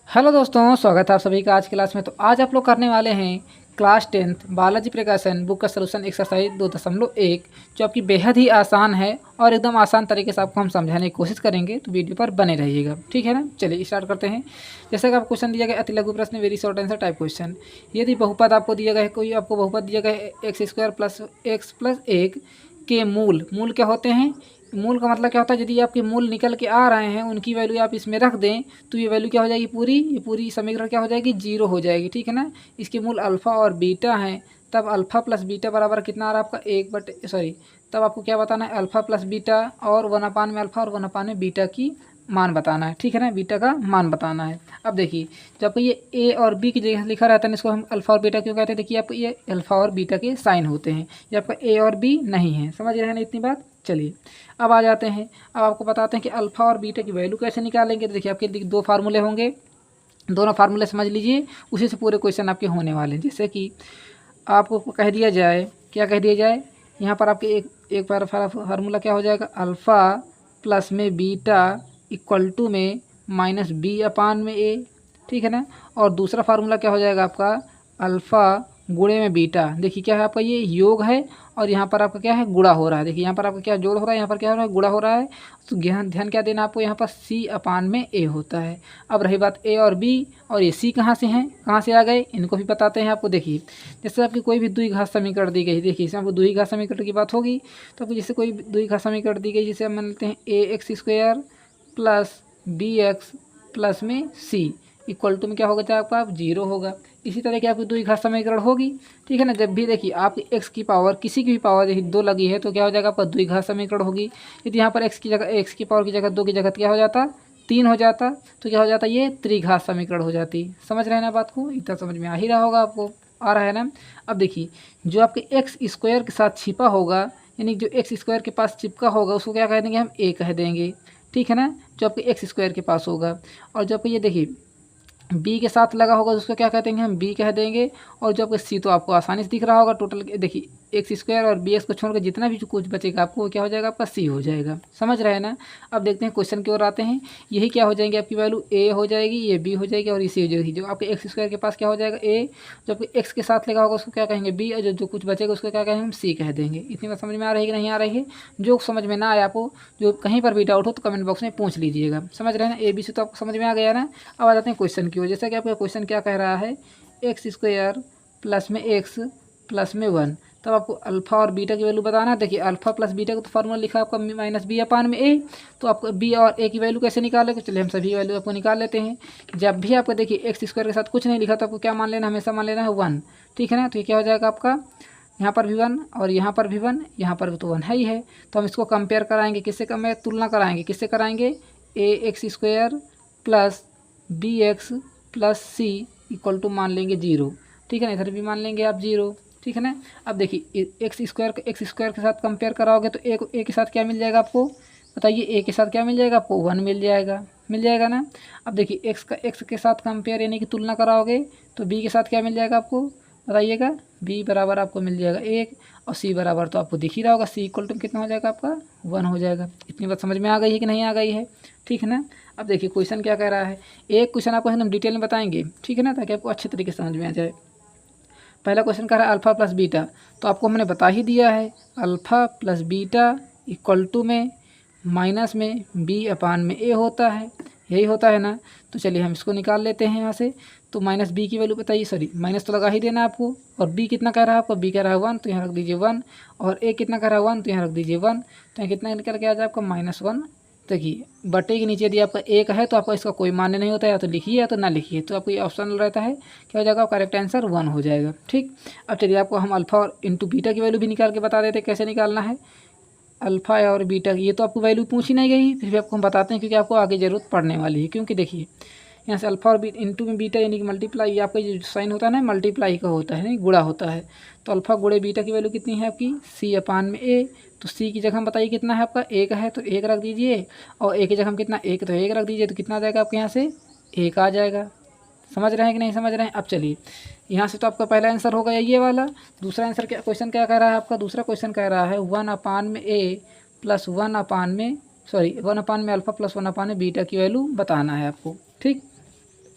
Hello दोस्तों, स्वागत है आप सभी का आज क्लास में। तो आज आप लोग करने वाले हैं क्लास 10th बालाजी प्रकाशन बुक का सलूशन एक्सरसाइज 2.1 जो आपकी बेहद ही आसान है और एकदम आसान तरीके से आपको हम समझाने की कोशिश करेंगे। तो वीडियो पर बने रहिएगा, ठीक है ना। चलिए स्टार्ट करते हैं। जैसे कि आपको क्वेश्चन दिया गया अति लघु प्रश्न very short answer type question. यदि बहुपद आपको दिया गया है, कोई आपको बहुपद दिया गया है x² प्लस x प्लस 1 के मूल क्या होते हैं। मूल का मतलब क्या होता है, यदि आपके मूल निकल के आ रहे हैं उनकी वैल्यू आप इसमें रख दें तो ये वैल्यू क्या हो जाएगी, ये पूरी समीकरण क्या हो जाएगी, जीरो हो जाएगी, ठीक है ना। इसके मूल अल्फ़ा और बीटा हैं, तब अल्फ़ा प्लस बीटा बराबर कितना आ रहा है आपका तब आपको क्या बताना है, अल्फ़ा प्लस बीटा और 1/में अल्फ़ा और 1/में बीटा की मान बताना है, ठीक है ना। बीटा का मान बताना है। अब देखिए जब आपको ये ए और बी की जगह लिखा रहता है इसको हम अल्फ़ा और बीटा क्यों कहते हैं। देखिए आपको ये अल्फ़ा और बीटा के साइन होते हैं, ये आपका ए और बी नहीं है। समझ रहे हैं ना इतनी बात। चलिए अब आ जाते हैं, अब आपको बताते हैं कि अल्फ़ा और बीटा की वैल्यू कैसे निकालेंगे। तो देखिए आपके दो फार्मूले होंगे, दोनों फार्मूले समझ लीजिए, उसी से पूरे क्वेश्चन आपके होने वाले हैं। जैसे कि आपको कह दिया जाए, क्या कह दिया जाए, यहाँ पर आपके एक बार फार्मूला क्या हो जाएगा, अल्फ़ा प्लस में बीटा इक्वल टू में माइनस बी अपान में ए, ठीक है ना। और दूसरा फार्मूला क्या हो जाएगा आपका, अल्फ़ा गुणे में बीटा। देखिए क्या है आपका, ये योग है और यहाँ पर आपका क्या है, गुणा हो रहा है। देखिए यहाँ पर आपका क्या जोड़ हो रहा है, यहाँ पर क्या हो रहा है, गुणा हो रहा है। तो ध्यान क्या देना आपको, यहाँ पर सी अपान में ए होता है। अब रही बात ए और बी, और ये सी कहाँ से हैं, कहाँ से आ गए, इनको भी बताते हैं आपको। देखिए जैसे आपकी कोई भी द्विघात समीकरण दी गई, देखिए इसमें आपको द्विघात समीकरण की बात होगी। तो आपको जैसे कोई द्विघात समीकरण दी गई, जिसे हम मानते हैं ax² प्लस bx प्लस में c इक्वल टू में क्या होगा, चाहे आपका 0 होगा। इसी तरह की आपकी द्विघात समीकरण होगी, ठीक है ना। जब भी देखिए आपकी x की पावर, किसी की भी पावर देखिए 2 लगी है तो क्या हो जाएगा आपका द्विघात समीकरण होगी। यदि यहाँ पर x की पावर की जगह 2 की जगह क्या हो जाता, 3 हो जाता, तो क्या हो जाता, ये त्रिघात समीकरण हो जाती। समझ रहे हैं ना बात को, इतना समझ में आ ही रहा होगा आपको, आ रहा है ना। अब देखिए जो आपके x² के साथ छिपा होगा, यानी जो x² के पास चिपका होगा उसको क्या कह देंगे, हम a कह देंगे, ठीक है ना। जो आपके x² के पास होगा, और जो आपको ये देखिए बी के साथ लगा होगा उसको क्या कहते हैं, हम बी कह देंगे। और जो आपका सी तो आपको आसानी से दिख रहा होगा, टोटल देखिए x² और bx को छोड़कर जितना भी कुछ बचेगा आपको वो क्या हो जाएगा, आपका सी हो जाएगा। समझ रहे हैं ना। अब देखते हैं क्वेश्चन की ओर आते हैं। यही क्या हो जाएंगे, आपकी वैल्यू ए हो जाएगी, ये बी हो जाएगी और ये सी हो जाएगी। जो आपके x² के पास क्या हो जाएगा ए, जो आपके x के साथ लगा होगा उसको क्या कहेंगे बी, और जो कुछ बचेगा उसको क्या कहेंगे, हम सी कह देंगे। इतनी बात समझ में आ रही है कि नहीं आ रही है। जो समझ में ना आए आपको, जो कहीं पर भी डाउट हो तो कमेंट बॉक्स में पूछ लीजिएगा। समझ रहे हैं ना, ए बी सी तो आपको समझ में आ गया ना। अब आ जाते हैं क्वेश्चन की ओर। जैसा कि आपका क्वेश्चन क्या कह रहा है, x² प्लस में x प्लस में 1, तब आपको अल्फ़ा और बीटा की वैल्यू बताना है। देखिए अल्फ़ा प्लस बीटा का तो फार्मूला लिखा है आपका माइनस बी अपान में ए, तो आपको बी और ए की वैल्यू कैसे निकालेंगे। चलिए हम सभी वैल्यू आपको निकाल लेते हैं। जब भी आपको देखिए x² के साथ कुछ नहीं लिखा तो आपको क्या मान लेना, हमेशा मान लेना है 1, ठीक है ना। तो ये क्या हो जाएगा आपका, यहाँ पर भी 1 और यहाँ पर भी 1, यहाँ पर भी तो 1 है ही है। तो हम इसको कंपेयर कराएंगे, किससे कंपेयर, तुलना कराएंगे, किससे कराएंगे, ax² plus bx plus c equal to मान लेंगे 0, ठीक है ना। इधर भी मान लेंगे आप 0, ठीक है ना। अब देखिए x² के साथ कंपेयर कराओगे तो ए के साथ क्या मिल जाएगा आपको, बताइए, ए के साथ क्या मिल जाएगा आपको, 1 मिल जाएगा ना। अब देखिए x के साथ कंपेयर यानी कि तुलना कराओगे तो b के साथ क्या मिल जाएगा आपको, बताइएगा। b बराबर आपको मिल जाएगा 1 और c बराबर तो आपको दिख ही रहा होगा, c इक्वल टू कितना हो जाएगा आपका 1 हो जाएगा। इतनी बात समझ में आ गई है कि नहीं आ गई है, ठीक है ना। अब देखिए क्वेश्चन क्या कह रहा है, एक क्वेश्चन आपको हम डिटेल में बताएंगे, ठीक है ना, ताकि आपको अच्छे तरीके से समझ में आ जाए। पहला क्वेश्चन कह रहा है अल्फ़ा प्लस बीटा, तो आपको हमने बता ही दिया है alpha plus beta equal to में माइनस में बी अपान में ए होता है, यही होता है ना। तो चलिए हम इसको निकाल लेते हैं यहाँ से। तो माइनस बी की वैल्यू बताइए, सॉरी माइनस तो लगा ही देना आपको। और बी कितना कह रहा है आपको, बी कह रहा है 1 तो यहाँ रख दीजिए 1, और ए कितना कह रहा है 1 तो यहाँ रख दीजिए 1। तो यहाँ कितना निकल के आ जाए आपका -1। देखिए बटे के नीचे यदि आपका एक है तो आपका इसका कोई मान्य नहीं होता है, या तो लिखिए या तो ना लिखिए। तो आपको ये ऑप्शन रहता है, क्या हो जाएगा, करेक्ट आंसर 1 हो जाएगा, ठीक। अब चलिए आपको हम अल्फ़ा और इंटू बीटा की वैल्यू भी निकाल के बता देते हैं कैसे निकालना है। अल्फ़ा और बीटा ये तो आपको वैल्यू पूछी नहीं गई, फिर भी आपको हम बताते हैं क्योंकि आपको आगे ज़रूरत पड़ने वाली है। क्योंकि देखिए यहाँ से अल्फ़ा और इंटू में बीटा यानी कि मल्टीप्लाई, ये आपका जो साइन होता है ना मल्टीप्लाई का होता है, नहीं गुणा होता है। तो अल्फ़ा गुणे बीटा की वैल्यू कितनी है आपकी, सी अपान में ए। तो सी की जगह हम बताइए कितना है आपका, 1 है तो 1 रख दीजिए, और ए की जगह हम कितना 1 तो 1 रख दीजिए। तो कितना आ जाएगा आपके यहाँ से 1 आ जाएगा। समझ रहे हैं कि नहीं समझ रहे हैं। अब चलिए यहाँ से तो आपका पहला आंसर हो गया ये वाला। दूसरा आंसर क्या, क्वेश्चन क्या कह रहा है आपका, दूसरा क्वेश्चन कह रहा है 1 अपान में ए प्लस 1 अपान में अल्फ़ा प्लस 1 अपान में बीटा की वैल्यू बताना है आपको, ठीक।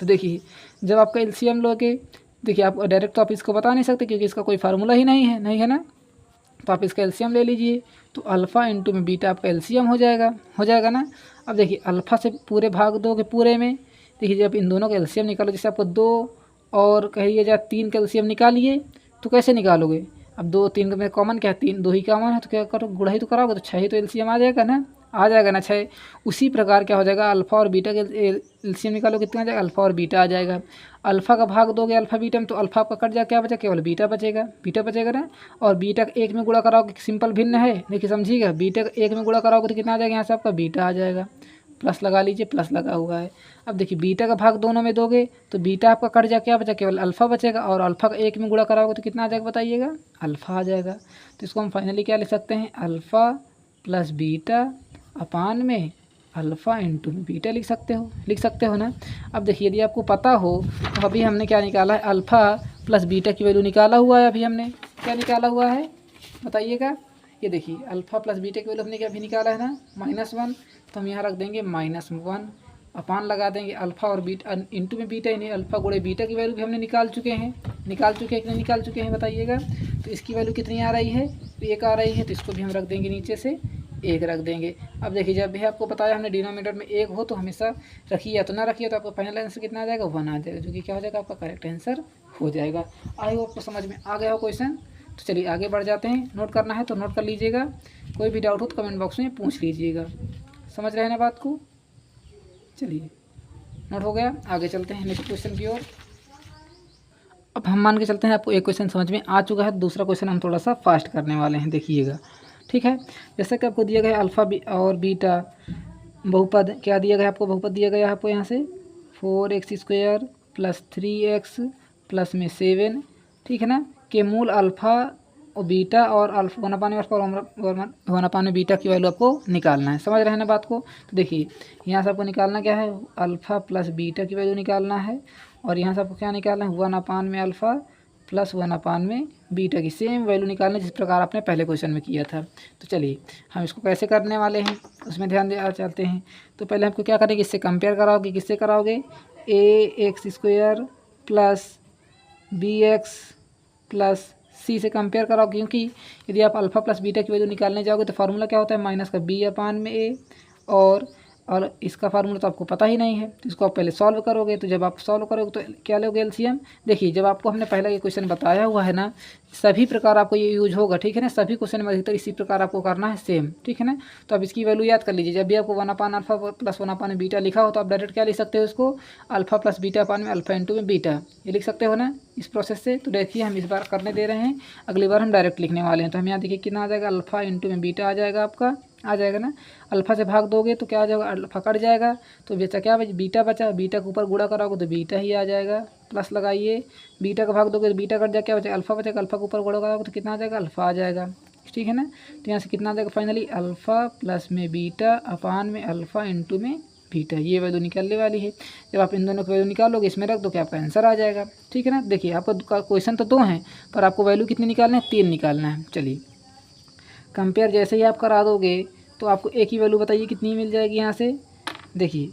तो देखिए जब आपका एलसीएम लोगे, देखिए आप डायरेक्ट तो आप इसको बता नहीं सकते क्योंकि इसका कोई फार्मूला ही नहीं है ना। तो आप इसका एलसीएम ले लीजिए, तो अल्फ़ा इंटू में बीटा आपका एलसीएम हो जाएगा ना। अब देखिए अल्फ़ा से पूरे भाग दोगे पूरे में, देखिए जब इन दोनों का एलसीएम निकालो, जैसे आपको 2 और कहिए या 3 का एलसीएम निकालिए, तो कैसे निकालोगे? अब 2 3 में कॉमन क्या है, 3 2 ही कॉमन है, तो क्या करो गुणा ही तो कराओगे, तो 6 ही तो एलसीएम आ जाएगा ना 6। उसी प्रकार क्या हो जाएगा, अल्फ़ा और बीटा के एलसीएम निकालो, कितना आ जाएगा, अल्फ़ा और बीटा आ जाएगा। अल्फ़ा का भाग दोगे अल्फ़ा बीटा में, तो अल्फ़ा आपका कट जाएगा, क्या बचा, केवल बीटा बचेगा ना। और बीटा का 1 में गुणा कराओगे, सिंपल भिन्न है, देखिए समझिएगा, बीटा का 1 में गुणा कराओगे तो कितना आ जाएगा, यहाँ से आपका बीटा आ जाएगा। प्लस लगा लीजिए, प्लस लगा हुआ है। अब देखिए बीटा का भाग दोनों में दोगे तो बीटा आपका कट जाए, क्या बचा, केवल अल्फ़ा बचेगा। और अल्फ़ा का 1 में गुणा कराओगे तो कितना आ जाएगा बताइएगा, अल्फ़ा आ जाएगा। तो इसको हम फाइनली क्या लिख सकते हैं, अल्फ़ा प्लस बीटा अपान में अल्फ़ा इंटू में बीटा लिख सकते हो ना। अब देखिए यदि आपको पता हो तो अभी हमने क्या निकाला है, अल्फ़ा प्लस बीटा की वैल्यू निकाला हुआ है। अभी हमने क्या निकाला हुआ है बताइएगा, ये देखिए अल्फ़ा प्लस बीटा की वैल्यू हमने क्या अभी निकाला है ना -1, तो हम यहाँ रख देंगे -1 अपान लगा देंगे अल्फ़ा और बीटा इंटू में बीटा, यानी अल्फ़ा गुणे बीटा की वैल्यू भी हमने निकाल चुके हैं कितने निकाल चुके हैं बताइएगा। तो इसकी वैल्यू कितनी आ रही है, 1 आ रही है, तो इसको भी हम रख देंगे नीचे से 1 रख देंगे। अब देखिए जब भी आपको बताया हमने डिनोमिनेटर में 1 हो तो हमेशा रखिए, या तो ना रखिए, तो आपका फाइनल आंसर कितना आ जाएगा, 1 आ जाएगा, जो कि क्या हो जाएगा, आपका करेक्ट आंसर हो जाएगा। आई होप आपको समझ में आ गया हो क्वेश्चन। तो चलिए आगे बढ़ जाते हैं, नोट करना है तो नोट कर लीजिएगा, कोई भी डाउट हो तो कमेंट बॉक्स में पूछ लीजिएगा। समझ रहे हैं ना बात को, चलिए नोट हो गया, आगे चलते हैं नेक्स्ट क्वेश्चन की ओर। अब हम मान के चलते हैं आपको एक क्वेश्चन समझ में आ चुका है, दूसरा क्वेश्चन हम थोड़ा सा फास्ट करने वाले हैं, देखिएगा ठीक है। जैसा कि आपको दिया गया है अल्फ़ा और बीटा बहुपद, क्या दिया गया है आपको, बहुपद दिया गया है आपको यहाँ से 4x² प्लस 3x प्लस में 7, ठीक है ना, के मूल अल्फ़ा और बीटा और अल्फ़ा 1/में में बीटा की वैल्यू आपको निकालना है। समझ रहे हैं ना बात को। तो देखिए यहाँ से आपको निकालना क्या है, अल्फ़ा प्लस बीटा की वैल्यू निकालना है, और यहाँ से आपको क्या निकालना है, 1/में अल्फ़ा प्लस 1/में बीटा की सेम वैल्यू निकालना जिस प्रकार आपने पहले क्वेश्चन में किया था। तो चलिए हम इसको कैसे करने वाले हैं उसमें ध्यान दे चलते हैं। तो पहले आपको क्या करेंगे, इससे कंपेयर कराओगे, किससे कराओगे, ax² plus bx plus c से कंपेयर कराओगे, क्योंकि यदि आप अल्फ़ा प्लस बीटा की वैल्यू निकालने जाओगे तो फार्मूला क्या होता है, माइनस का b/a, और इसका फार्मूला तो आपको पता ही नहीं है, तो इसको आप पहले सॉल्व करोगे। तो जब आप सॉल्व करोगे तो क्या लोगे, एलसीएम। देखिए जब आपको हमने पहला ये क्वेश्चन बताया हुआ है ना, सभी प्रकार आपको ये यूज होगा, ठीक है ना, सभी क्वेश्चन में अधिकतर इसी प्रकार आपको करना है सेम, ठीक है ना। तो आप इसकी वैल्यू याद कर लीजिए, जब भी आपको 1/अल्फ़ा प्लस 1/में बीटा लिखा हो तो आप डायरेक्ट क्या लिख सकते हो, इसको अल्फ़ा प्लस बीटा अपान में अल्फ़ा इंटू में बीटा, ये लिख सकते हो ना इस प्रोसेस से। तो देखिए हम इस बार करने दे रहे हैं, अगली बार हम डायरेक्ट लिखने वाले हैं। तो हम यहाँ देखिए कितना आ जाएगा, अल्फ़ा इंटू में बीटा आ जाएगा, आपका आ जाएगा ना। अल्फ़ा से भाग दोगे तो क्या आ जाएगा, अल्फ़ा कट जाएगा, तो बचा क्या बीटा बचा, बीटा के ऊपर गुणा कराओगे तो बीटा ही आ जाएगा, प्लस लगाइए, बीटा का भाग दोगे तो बीटा कट जाएगा, क्या बचा, अल्फ़ा बचेगा, अल्फ़ा के ऊपर गुणा कराओगे तो कितना आ जाएगा, अल्फ़ा आ जाएगा, ठीक है ना। तो यहाँ से कितना आ जाएगा फाइनली, अल्फ़ा प्लस में बीटा अपान में अल्फ़ा इंटू में बीटा, ये वैल्यू निकलने वाली है। जब आप इन दोनों की वैल्यू निकालोगे, इसमें रख दो, क्या आपका आंसर आ जाएगा, ठीक है ना। देखिए आपका क्वेश्चन तो 2 हैं, पर आपको वैल्यू कितनी निकालना है, 3 निकालना है। चलिए कंपेयर जैसे ही आप करा दोगे तो आपको एक ही वैल्यू बताइए कितनी मिल जाएगी। यहाँ से देखिए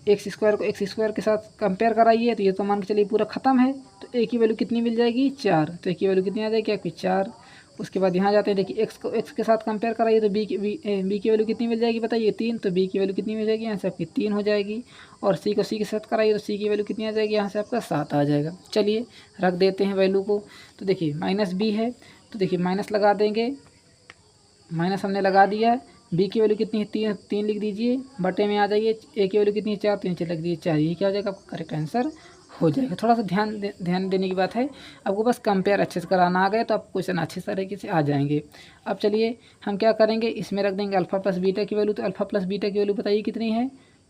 x² को x² के साथ कंपेयर कराइए, तो ये तो मान के चलिए पूरा ख़त्म है, तो एक ही वैल्यू कितनी मिल जाएगी, 4, तो एक ही वैल्यू कितनी आ जाएगी आपकी 4। उसके बाद यहाँ जाते हैं, देखिए x को x के साथ कंपेयर कराइए तो b की वैल्यू कितनी मिल जाएगी बताइए, 3, तो b की वैल्यू कितनी मिल जाएगी, यहाँ से आपकी 3 हो जाएगी। और c को c के साथ कराइए तो c की वैल्यू कितनी आ जाएगी, यहाँ से आपका 7 आ जाएगा। चलिए रख देते हैं वैल्यू को, तो देखिए -b है, तो देखिए माइनस लगा देंगे, माइनस हमने लगा दिया है। बी की वैल्यू कितनी है, 3 लिख दीजिए, बटे में आ जाइए, ए की वैल्यू कितनी है, 4, 3 लिख दीजिए 4, ये क्या हो जाएगा, आपका करेक्ट आंसर हो जाएगा। थोड़ा सा ध्यान देने की बात है, आपको बस कंपेयर अच्छे से कराना आ गया तो आप क्वेश्चन अच्छे तरीके से आ जाएंगे। अब चलिए हम क्या करेंगे, इसमें रख देंगे अल्फ़ा प्लस बीटा की वैल्यू, तो अल्फ़ा प्लस बीटा की वैल्यू बताइए कितनी है,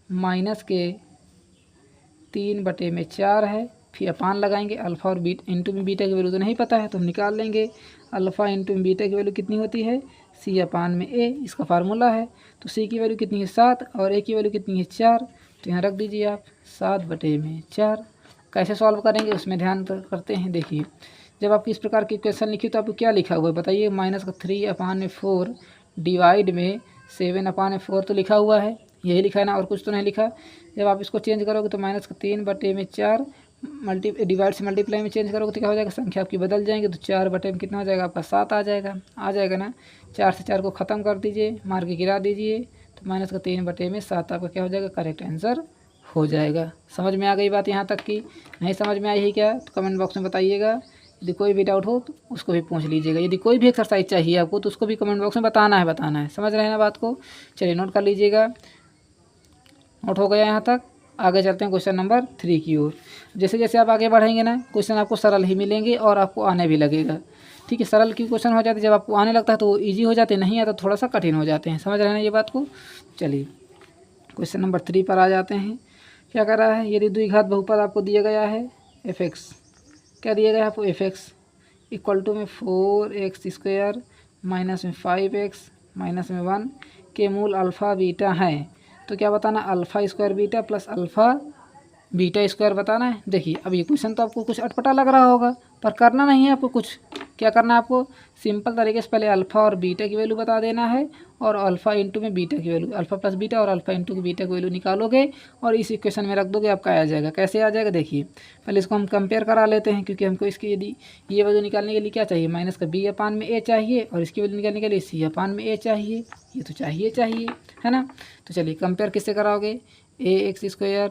-3/4 है। फिर अपान लगाएंगे, अल्फ़ा और इंटू में बीटा की वैल्यू तो नहीं पता है तो हम निकाल लेंगे, अल्फ़ा इंटू में बीटा की वैल्यू कितनी होती है, c/a, इसका फार्मूला है। तो c की वैल्यू कितनी है 7 और a की वैल्यू कितनी है 4, तो यहाँ रख दीजिए आप 7/4। कैसे सॉल्व करेंगे उसमें ध्यान करते हैं। देखिए जब आपकी इस प्रकार की क्वेश्चन लिखी तो आपको क्या लिखा हुआ है बताइए, -3/4 डिवाइड में 7/4 तो लिखा हुआ है, यही लिखा है ना, और कुछ तो नहीं लिखा। जब आप इसको चेंज करोगे तो -3/4 डिवाइड से मल्टीप्लाई में चेंज करोगे तो क्या हो जाएगा, संख्या आपकी बदल जाएंगे। तो 4/, में कितना हो जाएगा आपका 7 आ जाएगा ना। 4 से 4 को ख़त्म कर दीजिए, मार के गिरा दीजिए, तो -3/7 आपका क्या हो जाएगा, करेक्ट आंसर हो जाएगा। समझ में आ गई बात यहाँ तक की? नहीं समझ में आई है क्या तो कमेंट बॉक्स में बताइएगा। यदि कोई भी डाउट हो तो उसको भी पूछ लीजिएगा। यदि कोई भी एक्सरसाइज चाहिए आपको तो उसको भी कमेंट बॉक्स में बताना है। समझ रहे हैं ना बात को? चलिए नोट कर लीजिएगा। नोट हो गया यहाँ तक। आगे चलते हैं क्वेश्चन नंबर 3 की ओर। जैसे जैसे आप आगे बढ़ेंगे ना, क्वेश्चन आपको सरल ही मिलेंगे और आपको आने भी लगेगा। ठीक है, सरल की क्वेश्चन हो जाते हैं, जब आपको आने लगता है तो वो ईजी हो जाते हैं, नहीं आता तो थोड़ा सा कठिन हो जाते हैं। समझ रहे हैं ना ये बात को? चलिए क्वेश्चन नंबर 3 पर आ जाते हैं। क्या कर रहा है, यदि द्विघात बहुपद आपको दिया गया है f(x), क्या दिया गया है आपको f(x) इक्वल टू में 4x² माइनस में 5x माइनस में 1 के मूल अल्फ़ा बीटा हैं, तो क्या बताना, α² बीटा प्लस β² बताना है। देखिए अब ये क्वेश्चन तो आपको कुछ अटपटा लग रहा होगा, पर करना नहीं है आपको कुछ। क्या करना है आपको, सिंपल तरीके से पहले अल्फ़ा और बीटा की वैल्यू बता देना है, और अल्फ़ा इंटू में बीटा की वैल्यू, अल्फ़ा प्लस बीटा और अल्फ़ा इंटू की बीटा की वैल्यू निकालोगे और इस इक्वेशन में रख दोगे, आपका आ जाएगा। कैसे आ जाएगा देखिए, पहले इसको हम कंपेयर करा लेते हैं, क्योंकि हमको इसकी यदि ये वैल्यू निकालने के लिए क्या चाहिए, माइनस का b/a चाहिए, और इसकी वैल्यू निकालने के लिए c/a चाहिए। ये तो चाहिए है ना। तो चलिए कंपेयर किससे कराओगे, ax²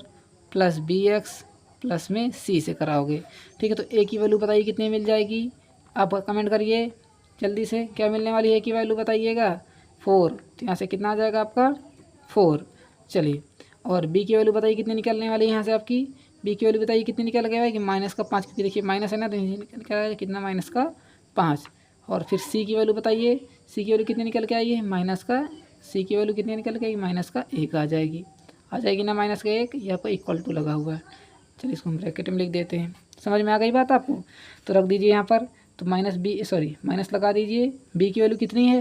प्लस bx प्लस में c से कराओगे। ठीक है, तो a की वैल्यू बताइए कितनी मिल जाएगी, आप कमेंट करिए जल्दी से, क्या मिलने वाली है a की वैल्यू बताइएगा, 4। तो यहाँ से कितना आ जाएगा आपका 4। चलिए, और b की वैल्यू बताइए कितनी निकलने वाली है यहाँ से आपकी, b की वैल्यू बताइए कितनी निकल गया है कि -5, क्योंकि देखिए माइनस है ना, तो निकल के आएगा कितना, -5। और फिर c की वैल्यू बताइए, c की वैल्यू कितनी निकल के आई है, c की वैल्यू कितनी निकल के आई, -1 आ जाएगी ना, -1, यहाँ पर इक्वल टू लगा हुआ है। चलिए इसको हम ब्रैकेट में लिख देते हैं। समझ में आ गई बात आपको? तो रख दीजिए यहाँ पर, तो माइनस लगा दीजिए। b की वैल्यू कितनी है,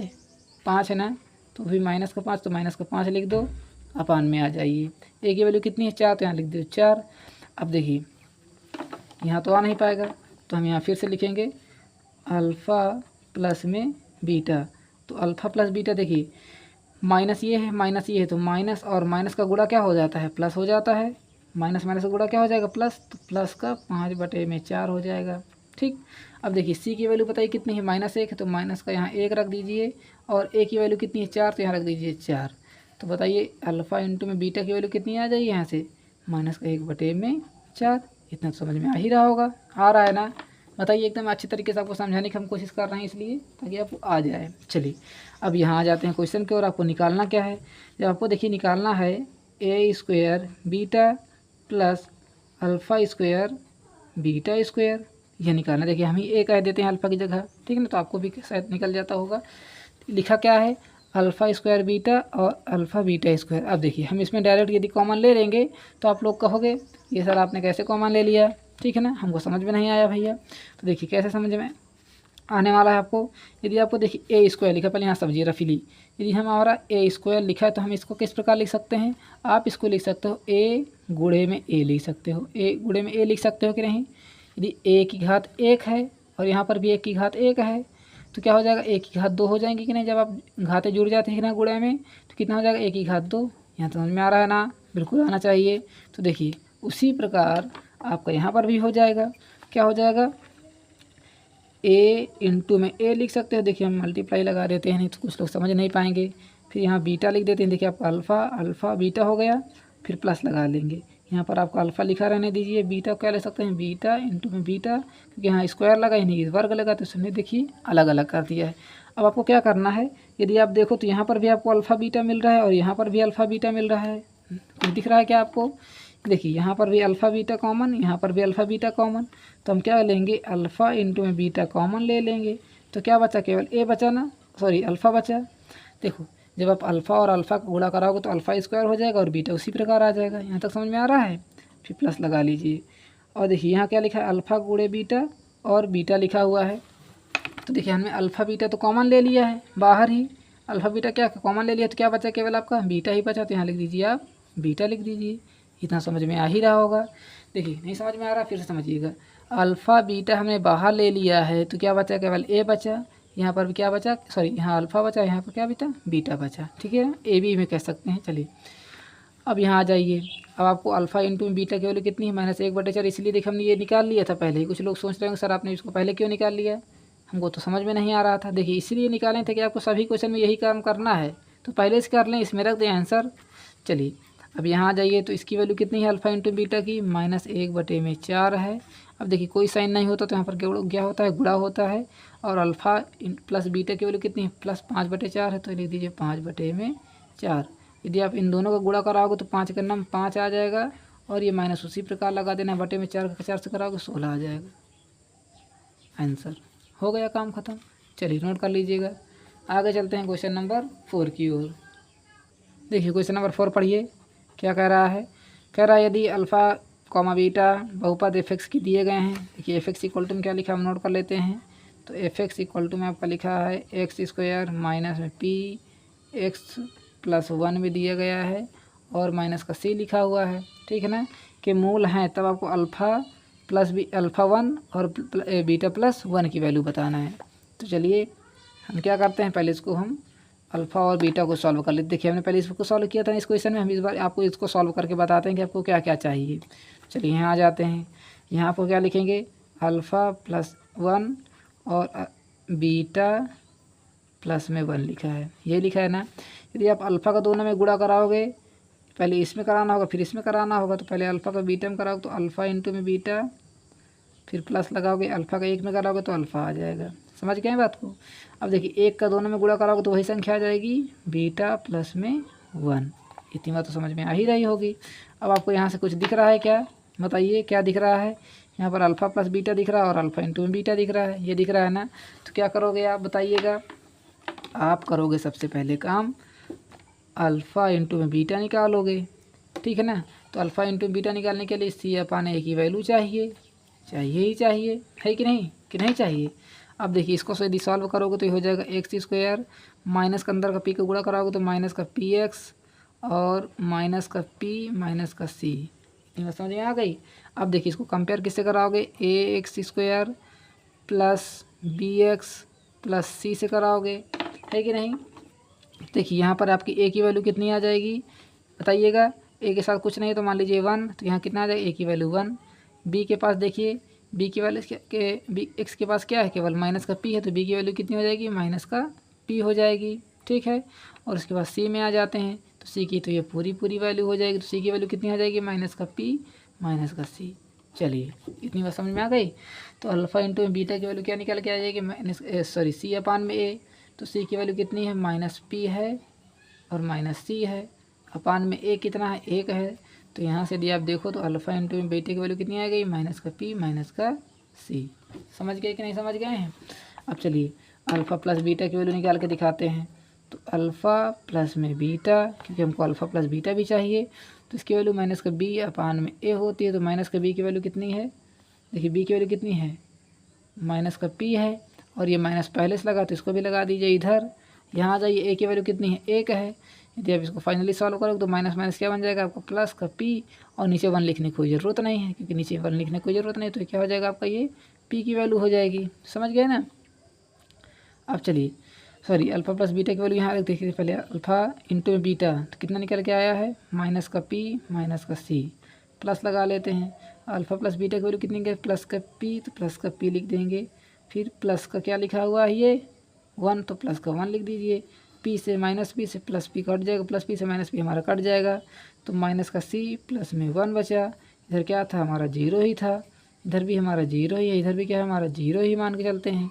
5 है ना, तो फिर -5, तो -5 लिख दो, अपान में आ जाइए। a की वैल्यू कितनी है, 4, तो यहाँ लिख दो 4। अब देखिए यहाँ तो आ नहीं पाएगा, तो हम यहाँ फिर से लिखेंगे अल्फ़ा प्लस में बीटा। तो अल्फ़ा प्लस बीटा, देखिए माइनस ये है, तो माइनस और माइनस का गुणा क्या हो जाता है, प्लस हो जाता है। माइनस का गुणा क्या हो जाएगा, प्लस, तो प्लस का 5/4 हो जाएगा। ठीक, अब देखिए c की वैल्यू बताइए कितनी है, -1 है, तो माइनस का यहाँ 1 रख दीजिए, और a की वैल्यू कितनी है, 4, तो यहाँ रख दीजिए 4। तो बताइए अल्फ़ा इंटू में बीटा की वैल्यू कितनी आ जाएगी यहाँ से, -1/4। इतना तो समझ में आ ही रहा होगा, आ रहा है ना? बताइए, एकदम अच्छे तरीके से आपको समझाने की हम कोशिश कर रहे हैं, इसलिए ताकि आपको आ जाए। चलिए अब यहाँ आ जाते हैं क्वेश्चन के, और आपको निकालना क्या है। जब आपको देखिए निकालना है a² बीटा प्लस α² β², यह निकालना। देखिए हम ही a कह देते हैं अल्फ़ा की जगह, ठीक है ना, तो आपको भी शायद निकल जाता होगा। लिखा क्या है, α² बीटा और अल्फ़ा β²। अब देखिए हम इसमें डायरेक्ट यदि कॉमन ले लेंगे तो आप लोग कहोगे ये सर आपने कैसे कॉमन ले लिया, ठीक है ना, हमको समझ में नहीं आया भैया। तो देखिए कैसे समझ में आने वाला है आपको। यदि आपको देखिए a² लिखा, पहले यहाँ समझिए रफीली, यदि हमारा a² लिखा है तो हम इसको किस प्रकार लिख सकते हैं, आप इसको लिख सकते हो a गुणे में a लिख सकते हो, a गुणे में a लिख सकते हो कि नहीं। यदि a की घात 1 है और यहाँ पर भी 1 की घात 1 है, तो क्या हो जाएगा, 1 की घात 2 हो जाएंगी कि नहीं। जब आप घातें जुड़ जाती है ना गुणे में, तो कितना हो जाएगा, 1 की घात 2। यहाँ समझ में आ रहा है ना, बिल्कुल आना चाहिए। तो देखिए उसी प्रकार आपका यहाँ पर भी हो जाएगा, क्या हो जाएगा, a इंटू में a लिख सकते हो। देखिए हम मल्टीप्लाई लगा देते हैं, नहीं तो कुछ लोग समझ नहीं पाएंगे। फिर यहाँ बीटा लिख देते हैं, देखिए आपका अल्फ़ा बीटा हो गया, फिर प्लस लगा लेंगे। यहाँ पर आपका अल्फ़ा लिखा रहने दीजिए, बीटा क्या ले सकते हैं, बीटा इंटू में बीटा, क्योंकि यहाँ स्क्वायर लगा ही नहीं, वर्ग लगा, तो इसमें देखिए अलग अलग कर दिया है। अब आपको क्या करना है, यदि आप देखो तो यहाँ पर भी आपको अल्फ़ा बीटा मिल रहा है और यहाँ पर भी अल्फ़ा बीटा मिल रहा है। कुछ दिख रहा है क्या आपको, देखिए यहाँ पर भी अल्फ़ा बीटा कॉमन, यहाँ पर भी अल्फ़ा बीटा कॉमन, तो हम क्या लेंगे, अल्फ़ा इंटू में बीटा कॉमन ले लेंगे। तो क्या बचा, केवल a बचा ना, सॉरी अल्फ़ा बचा। देखो जब आप अल्फ़ा और अल्फ़ा का गुणा कराओगे तो अल्फ़ा² हो जाएगा और बीटा उसी प्रकार आ जाएगा। यहाँ तक समझ में आ रहा है, फिर प्लस लगा लीजिए। और देखिए यहाँ क्या लिखा है, अल्फ़ा गुणे बीटा और बीटा लिखा हुआ है। तो देखिए हमने अल्फ़ा बीटा तो कॉमन ले लिया है, बाहर ही अल्फ़ा बीटा क्या कॉमन ले लिया, तो क्या बचा, केवल आपका बीटा ही बचा। तो यहाँ लिख दीजिए, आप बीटा लिख दीजिए। इतना समझ में आ ही रहा होगा। देखिए नहीं समझ में आ रहा, फिर से समझिएगा, अल्फ़ा बीटा हमने बाहर ले लिया है, तो क्या बचा, केवल a बचा। यहाँ पर भी क्या बचा, सॉरी यहाँ अल्फ़ा बचा, यहाँ पर क्या बचा, बीटा बचा, ठीक है ना, a भी में कह सकते हैं। चलिए अब यहाँ आ जाइए। अब आपको अल्फ़ा इंटू बीटा की वैल्यू कितनी है, -1/4। इसलिए देखिए हमने ये निकाल लिया था पहले ही। कुछ लोग सोच रहे होंगे सर आपने इसको पहले क्यों निकाल लिया, हमको तो समझ में नहीं आ रहा था। देखिए इसलिए निकाले थे कि आपको सभी क्वेश्चन में यही काम करना है, तो पहले से कर लें, इसमें रख दें आंसर। चलिए अब यहाँ आ जाइए, तो इसकी वैल्यू कितनी है अल्फ़ा इंटू बीटा की, -1/4 है। अब देखिए कोई साइन नहीं होता तो यहाँ पर क्या होता है, गुणा होता है। और अल्फ़ा प्लस बीटा की वैल्यू कितनी है, +5/4 है, तो लिख दीजिए 5/4। यदि आप इन दोनों का गुणा कराओगे तो 5 का नाम 5 आ जाएगा, और ये माइनस उसी प्रकार लगा देना, बटे में 4 का 4 से कराओगे 16 आ जाएगा। आंसर हो गया, काम खत्म। चलिए नोट कर लीजिएगा। आगे चलते हैं क्वेश्चन नंबर 4 की ओर। देखिए क्वेश्चन नंबर 4 पढ़िए, क्या कह रहा है। कह रहा है यदि अल्फ़ा कॉमा बीटा बहुपद एफ की दिए गए हैं। देखिए एफ इक्वल टू में क्या लिखा, हम नोट कर लेते हैं। तो एफ इक्वल टू में आपका लिखा है x² माइनस में पी एक्स प्लस 1 भी दिया गया है, और माइनस का c लिखा हुआ है, ठीक है ना, कि मूल हैं। तब आपको अल्फ़ा 1 और बीटा प्लस 1 की वैल्यू बताना है। तो चलिए हम क्या करते हैं, पहले इसको हम अल्फ़ा और बीटा को सॉल्व कर लेते। देखिए हमने पहले इसको सॉल्व किया था इस क्वेश्चन में, हम इस बार आपको इसको सॉल्व करके बताते हैं कि आपको क्या क्या चाहिए। चलिए यहाँ आ जाते हैं। यहाँ आपको क्या लिखेंगे, अल्फ़ा प्लस 1 और बीटा प्लस में 1 लिखा है, ये लिखा है ना। यदि आप अल्फ़ा का दोनों में गुणा कराओगे, पहले इसमें कराना होगा फिर इसमें कराना होगा, तो पहले अल्फ़ा का बीटा में कराओगे तो अल्फ़ा इंटू में बीटा, फिर प्लस लगाओगे, अल्फ़ा का 1 में कराओगे तो अल्फ़ा आ जाएगा। समझ गए बात को। अब देखिए 1 का दोनों में गुणा कराओगे तो वही संख्या आ जाएगी, बीटा प्लस में 1। इतनी बात तो समझ में आ ही रही होगी। अब आपको यहाँ से कुछ दिख रहा है क्या, बताइए क्या दिख रहा है। यहाँ पर अल्फ़ा प्लस बीटा दिख रहा है और अल्फ़ा इंटू में बीटा दिख रहा है, ये दिख रहा है ना। तो क्या करोगे आप बताइएगा, आप करोगे सबसे पहले काम अल्फ़ा इंटू में बीटा निकालोगे, ठीक है ना। तो अल्फ़ा इंटू बीटा निकालने के लिए C/A की वैल्यू चाहिए, चाहिए ही चाहिए, है कि नहीं चाहिए। अब देखिए इसको यदि सॉल्व करोगे तो ये हो जाएगा x² माइनस का अंदर का p को गुणा कराओगे तो माइनस का px और माइनस का p माइनस का c। इतनी समझ में आ गई। अब देखिए इसको कंपेयर किससे कराओगे, ax² plus bx plus c से कराओगे, है कि नहीं। देखिए यहाँ पर आपकी a की वैल्यू कितनी आ जाएगी बताइएगा। a के साथ कुछ नहीं तो मान लीजिए 1, तो यहाँ कितना आ जाएगा, a की वैल्यू 1। b के पास देखिए, b की वैल्यू x के पास क्या है, केवल माइनस का p है, तो b की वैल्यू कितनी हो जाएगी, माइनस का p हो जाएगी, ठीक है। और उसके बाद c में आ जाते हैं, तो c की तो ये पूरी वैल्यू हो जाएगी। तो c की वैल्यू कितनी हो जाएगी, माइनस का p माइनस का c। चलिए इतनी बात समझ में आ गई। तो अल्फ़ा इंटू बीटा की वैल्यू क्या निकल के आ जाएगी, C/A। तो c की वैल्यू कितनी है, -p है और -c है। अपान में a कितना है, 1 है। तो यहाँ से यदि आप देखो तो अल्फ़ा इंटू बीटा की वैल्यू कितनी आ गई, माइनस का p माइनस का c। समझ गए कि नहीं समझ गए हैं। अब चलिए अल्फ़ा प्लस बीटा की वैल्यू निकाल के दिखाते हैं। तो अल्फ़ा प्लस में बीटा, क्योंकि हमको अल्फ़ा प्लस बीटा भी चाहिए, तो इसकी वैल्यू माइनस का b अपान में a होती है। तो माइनस का b की वैल्यू कितनी है, देखिए b की वैल्यू कितनी है, माइनस का p है, और ये माइनस पहले से लगा तो इसको भी लगा दीजिए इधर। यहाँ आ जाइए, a की वैल्यू कितनी है, 1 है। यदि आप इसको फाइनली सॉल्व करोगे तो माइनस माइनस क्या बन जाएगा आपका, प्लस का p, और नीचे 1 लिखने की कोई ज़रूरत नहीं है, क्योंकि नीचे 1 लिखने की कोई ज़रूरत नहीं, तो ये क्या हो जाएगा आपका, ये p की वैल्यू हो जाएगी। समझ गए ना। अब चलिए सॉरी, अल्फ़ा प्लस बीटा की वैल्यू यहाँ रख देखिए, पहले अल्फ़ा इंटू बीटा तो कितना निकल के आया है, माइनस का p माइनस का c। प्लस लगा लेते हैं, अल्फ़ा प्लस बीटा की वैल्यू कितनी है, प्लस का p, तो प्लस का p लिख देंगे। फिर प्लस का क्या लिखा हुआ है, ये 1, तो प्लस का 1 लिख दीजिए। p से माइनस p से प्लस p कट जाएगा, प्लस p से माइनस p हमारा कट जाएगा, तो माइनस का c प्लस में 1 बचा। इधर क्या था हमारा 0 ही था, इधर भी हमारा 0 ही है, इधर भी क्या है हमारा 0 ही मान के चलते हैं।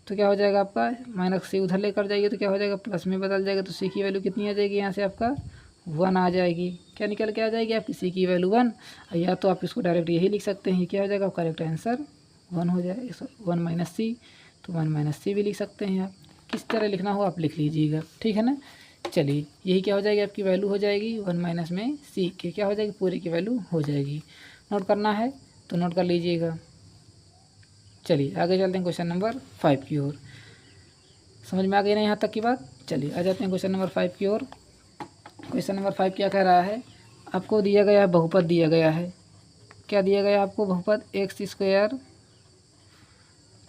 तो क्या हो जाएगा आपका, माइनस c उधर लेकर जाइए तो क्या हो जाएगा, प्लस में बदल जाएगा। तो c की वैल्यू कितनी आ जाएगी, यहाँ से आपका 1 आ जाएगी। क्या निकल के आ जाएगी आपकी, c की वैल्यू 1। या तो आप इसको डायरेक्ट यही लिख सकते हैं, क्या हो जाएगा करेक्ट आंसर 1 हो जाएगा, 1 माइनस c। तो 1 माइनस c भी लिख सकते हैं आप, किस तरह लिखना हो आप लिख लीजिएगा, ठीक है ना। चलिए यही क्या हो जाएगी आपकी वैल्यू हो जाएगी 1 माइनस में c के क्या हो जाएगी, पूरे की वैल्यू हो जाएगी। नोट करना है तो नोट कर लीजिएगा। चलिए आगे चलते हैं क्वेश्चन नंबर 5 की ओर। समझ में आ गई ना यहाँ तक की बात। चलिए आ जाते हैं क्वेश्चन नंबर 5 की ओर। क्वेश्चन नंबर 5 क्या कह रहा है, आपको दिया गया है बहुपद दिया गया है। क्या दिया गया है आपको, बहुपद x²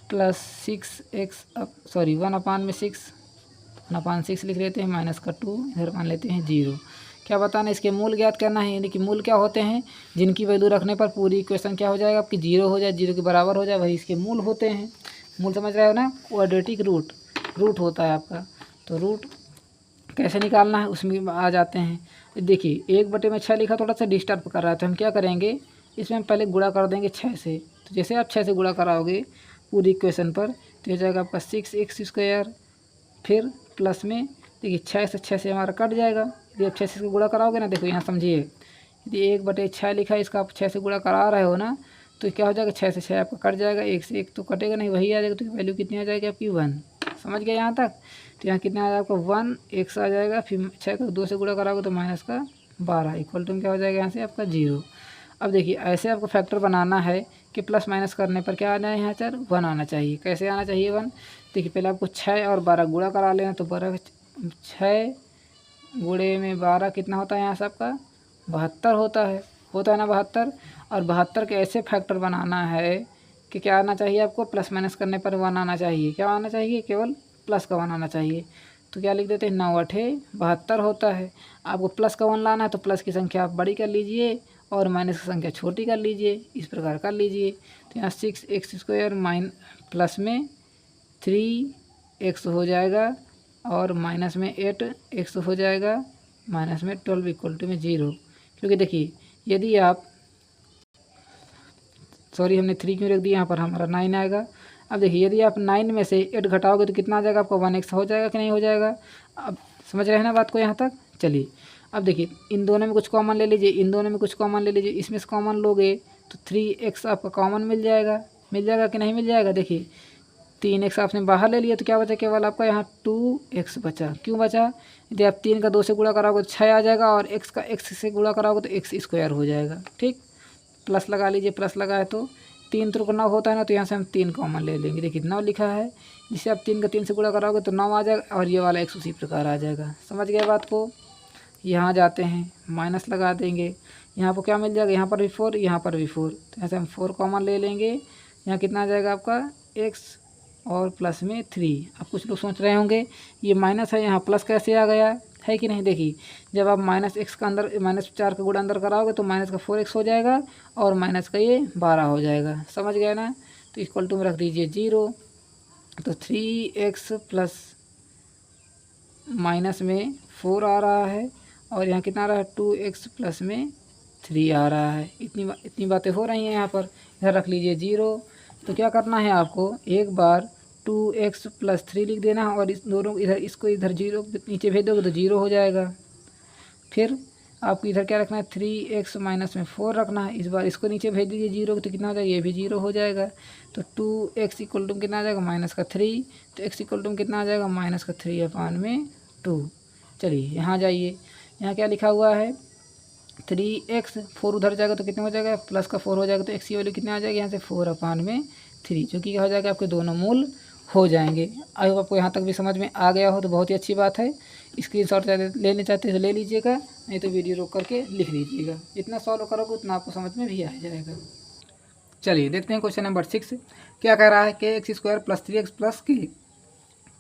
प्लस 6x 1/6 1/6 लिख लेते हैं, माइनस का 2 इधर मान लेते हैं 0। क्या बताना, इसके मूल ज्ञात करना है। यानी कि मूल क्या होते हैं, जिनकी वैल्यू रखने पर पूरी इक्वेशन क्या हो जाएगा आपकी, जीरो हो जाए, जीरो के बराबर हो जाए, वही इसके मूल होते हैं। मूल समझ रहे हो ना, क्वाड्रेटिक रूट रूट होता है आपका। तो रूट कैसे निकालना है उसमें आ जाते हैं। देखिए 1/6 लिखा, थोड़ा सा डिस्टर्ब कर रहा है, तो हम क्या करेंगे, इसमें हम पहले गुणा कर देंगे 6 से। तो जैसे आप 6 से गुणा कराओगे पूरी इक्वेशन पर, तो हो जाएगा आपका 6x², फिर प्लस में देखिए 6 से हमारा कट जाएगा। यदि आप 6 से गुणा कराओगे ना, देखो यहाँ समझिए, यदि 1/6 लिखा है, इसका आप 6 से गुणा करा रहे हो ना, तो क्या हो जाएगा, 6 से 6 आपका कट जाएगा, 1 से 1 तो कटेगा नहीं, वही आ जाएगा। तो वैल्यू कितनी आ जाएगी आपकी 1। समझ गए यहाँ तक। तो यहाँ कितना आ जाएगा आपका 1, 1 आ जाएगा, फिर 6 को 2 से गुणा कराओगे तो -12 इक्वल टू क्या हो जाएगा यहाँ से आपका 0। अब देखिए ऐसे आपको फैक्टर बनाना है कि प्लस माइनस करने पर क्या आना है यहाँ सर, 1 आना चाहिए। कैसे आना चाहिए 1, देखिए पहले आपको 6 और 12 गुणा करा लेना। तो 6 गुणे में 12 कितना होता है यहाँ से आपका 72 होता है ना 72। और 72 के ऐसे फैक्टर बनाना है कि क्या आना चाहिए आपको, प्लस माइनस करने पर 1 आना चाहिए। क्या आना चाहिए, केवल प्लस का 1 आना चाहिए। तो क्या लिख देते हैं, 9×8 = 72 होता है। आपको प्लस का 1 लाना है तो प्लस की संख्या आप बड़ी कर लीजिए और माइनस की संख्या छोटी कर लीजिए, इस प्रकार कर लीजिए। तो यहाँ 6x² प्लस में 3x हो जाएगा और माइनस में 8x हो जाएगा, माइनस में 12 इक्वल टू में 0। क्योंकि देखिए यदि आप, सॉरी हमने 3 क्यों रख दिया, यहाँ पर हमारा 9 आएगा। अब देखिए यदि आप 9 में से 8 घटाओगे तो कितना आ जाएगा आपका 1x हो जाएगा कि नहीं हो जाएगा। अब समझ रहे हैं ना बात को यहाँ तक। चलिए अब देखिए इन दोनों में कुछ कॉमन ले लीजिए, इन दोनों में कुछ कॉमन ले लीजिए, इसमें से कॉमन लोगे तो 3x आपका कॉमन मिल जाएगा कि नहीं मिल जाएगा। देखिए 3x आपने बाहर ले लिया तो क्या बचा, केवल आपका यहाँ 2x बचा। क्यों बचा, यदि आप 3 का 2 से गुणा कराओगे तो 6 आ जाएगा और x का x से गुणा कराओगे तो x² हो जाएगा। ठीक, प्लस लगा लीजिए, प्लस लगाए तो 3 त्रिक 9 होता है ना, तो यहाँ से हम 3 कॉमन ले लेंगे। देखिए 9 लिखा है, जिसे आप 3 का 3 से गुणा कराओगे तो 9 आ जाएगा और ये वाला x उसी प्रकार आ जाएगा। समझ गए बात को। यहाँ जाते हैं, माइनस लगा देंगे, यहाँ पर क्या मिल जाएगा, यहाँ पर भी 4, यहाँ पर भी 4, तो यहाँ से हम 4 कॉमन ले लेंगे। यहाँ कितना आ जाएगा आपका x और प्लस में 3। अब कुछ लोग सोच रहे होंगे ये माइनस है, यहाँ प्लस कैसे आ गया, है कि नहीं। देखिए जब आप -x का अंदर -4 का गुणा अंदर कराओगे तो माइनस का 4x हो जाएगा और माइनस का ये 12 हो जाएगा। समझ गए ना। तो इक्वल टू में रख दीजिए 0। तो 3x प्लस माइनस में 4 आ रहा है और यहाँ कितना आ रहा है 2x प्लस में 3 आ रहा है। इतनी बातें हो रही हैं यहाँ पर। इधर रख लीजिए 0। तो क्या करना है आपको, एक बार 2x प्लस 3 लिख देना है और इस दोनों इधर, इसको इधर 0 नीचे भेज दोगे तो 0 हो जाएगा। फिर आपको इधर क्या रखना है, 3x माइनस में 4 रखना है। इस बार इसको नीचे भेज दीजिए 0 तो कितना हो जाएगा, ये भी 0 हो जाएगा। तो 2x इक्वल टू कितना आ जाएगा, -3। तो x इक्वल टू कितना आ जाएगा, -3/2। चलिए यहाँ जाइए, यहाँ क्या लिखा हुआ है 3x, 4 उधर जाएगा तो कितना हो जाएगा, प्लस का 4 हो जाएगा। तो x की वैल्यू कितना आ जाएगी यहाँ से 4/3, जो कि क्या हो जाएगा आपके दोनों मूल हो जाएंगे। आई होप आपको यहाँ तक भी समझ में आ गया हो तो बहुत ही अच्छी बात है। स्क्रीनशॉट लेने चाहते हैं तो ले लीजिएगा, नहीं तो वीडियो रोक करके लिख लीजिएगा। जितना सॉल्व करोगे उतना आपको समझ में भी आ जाएगा। चलिए देखते हैं क्वेश्चन नंबर 6 क्या कह रहा है, kx² + 3x + k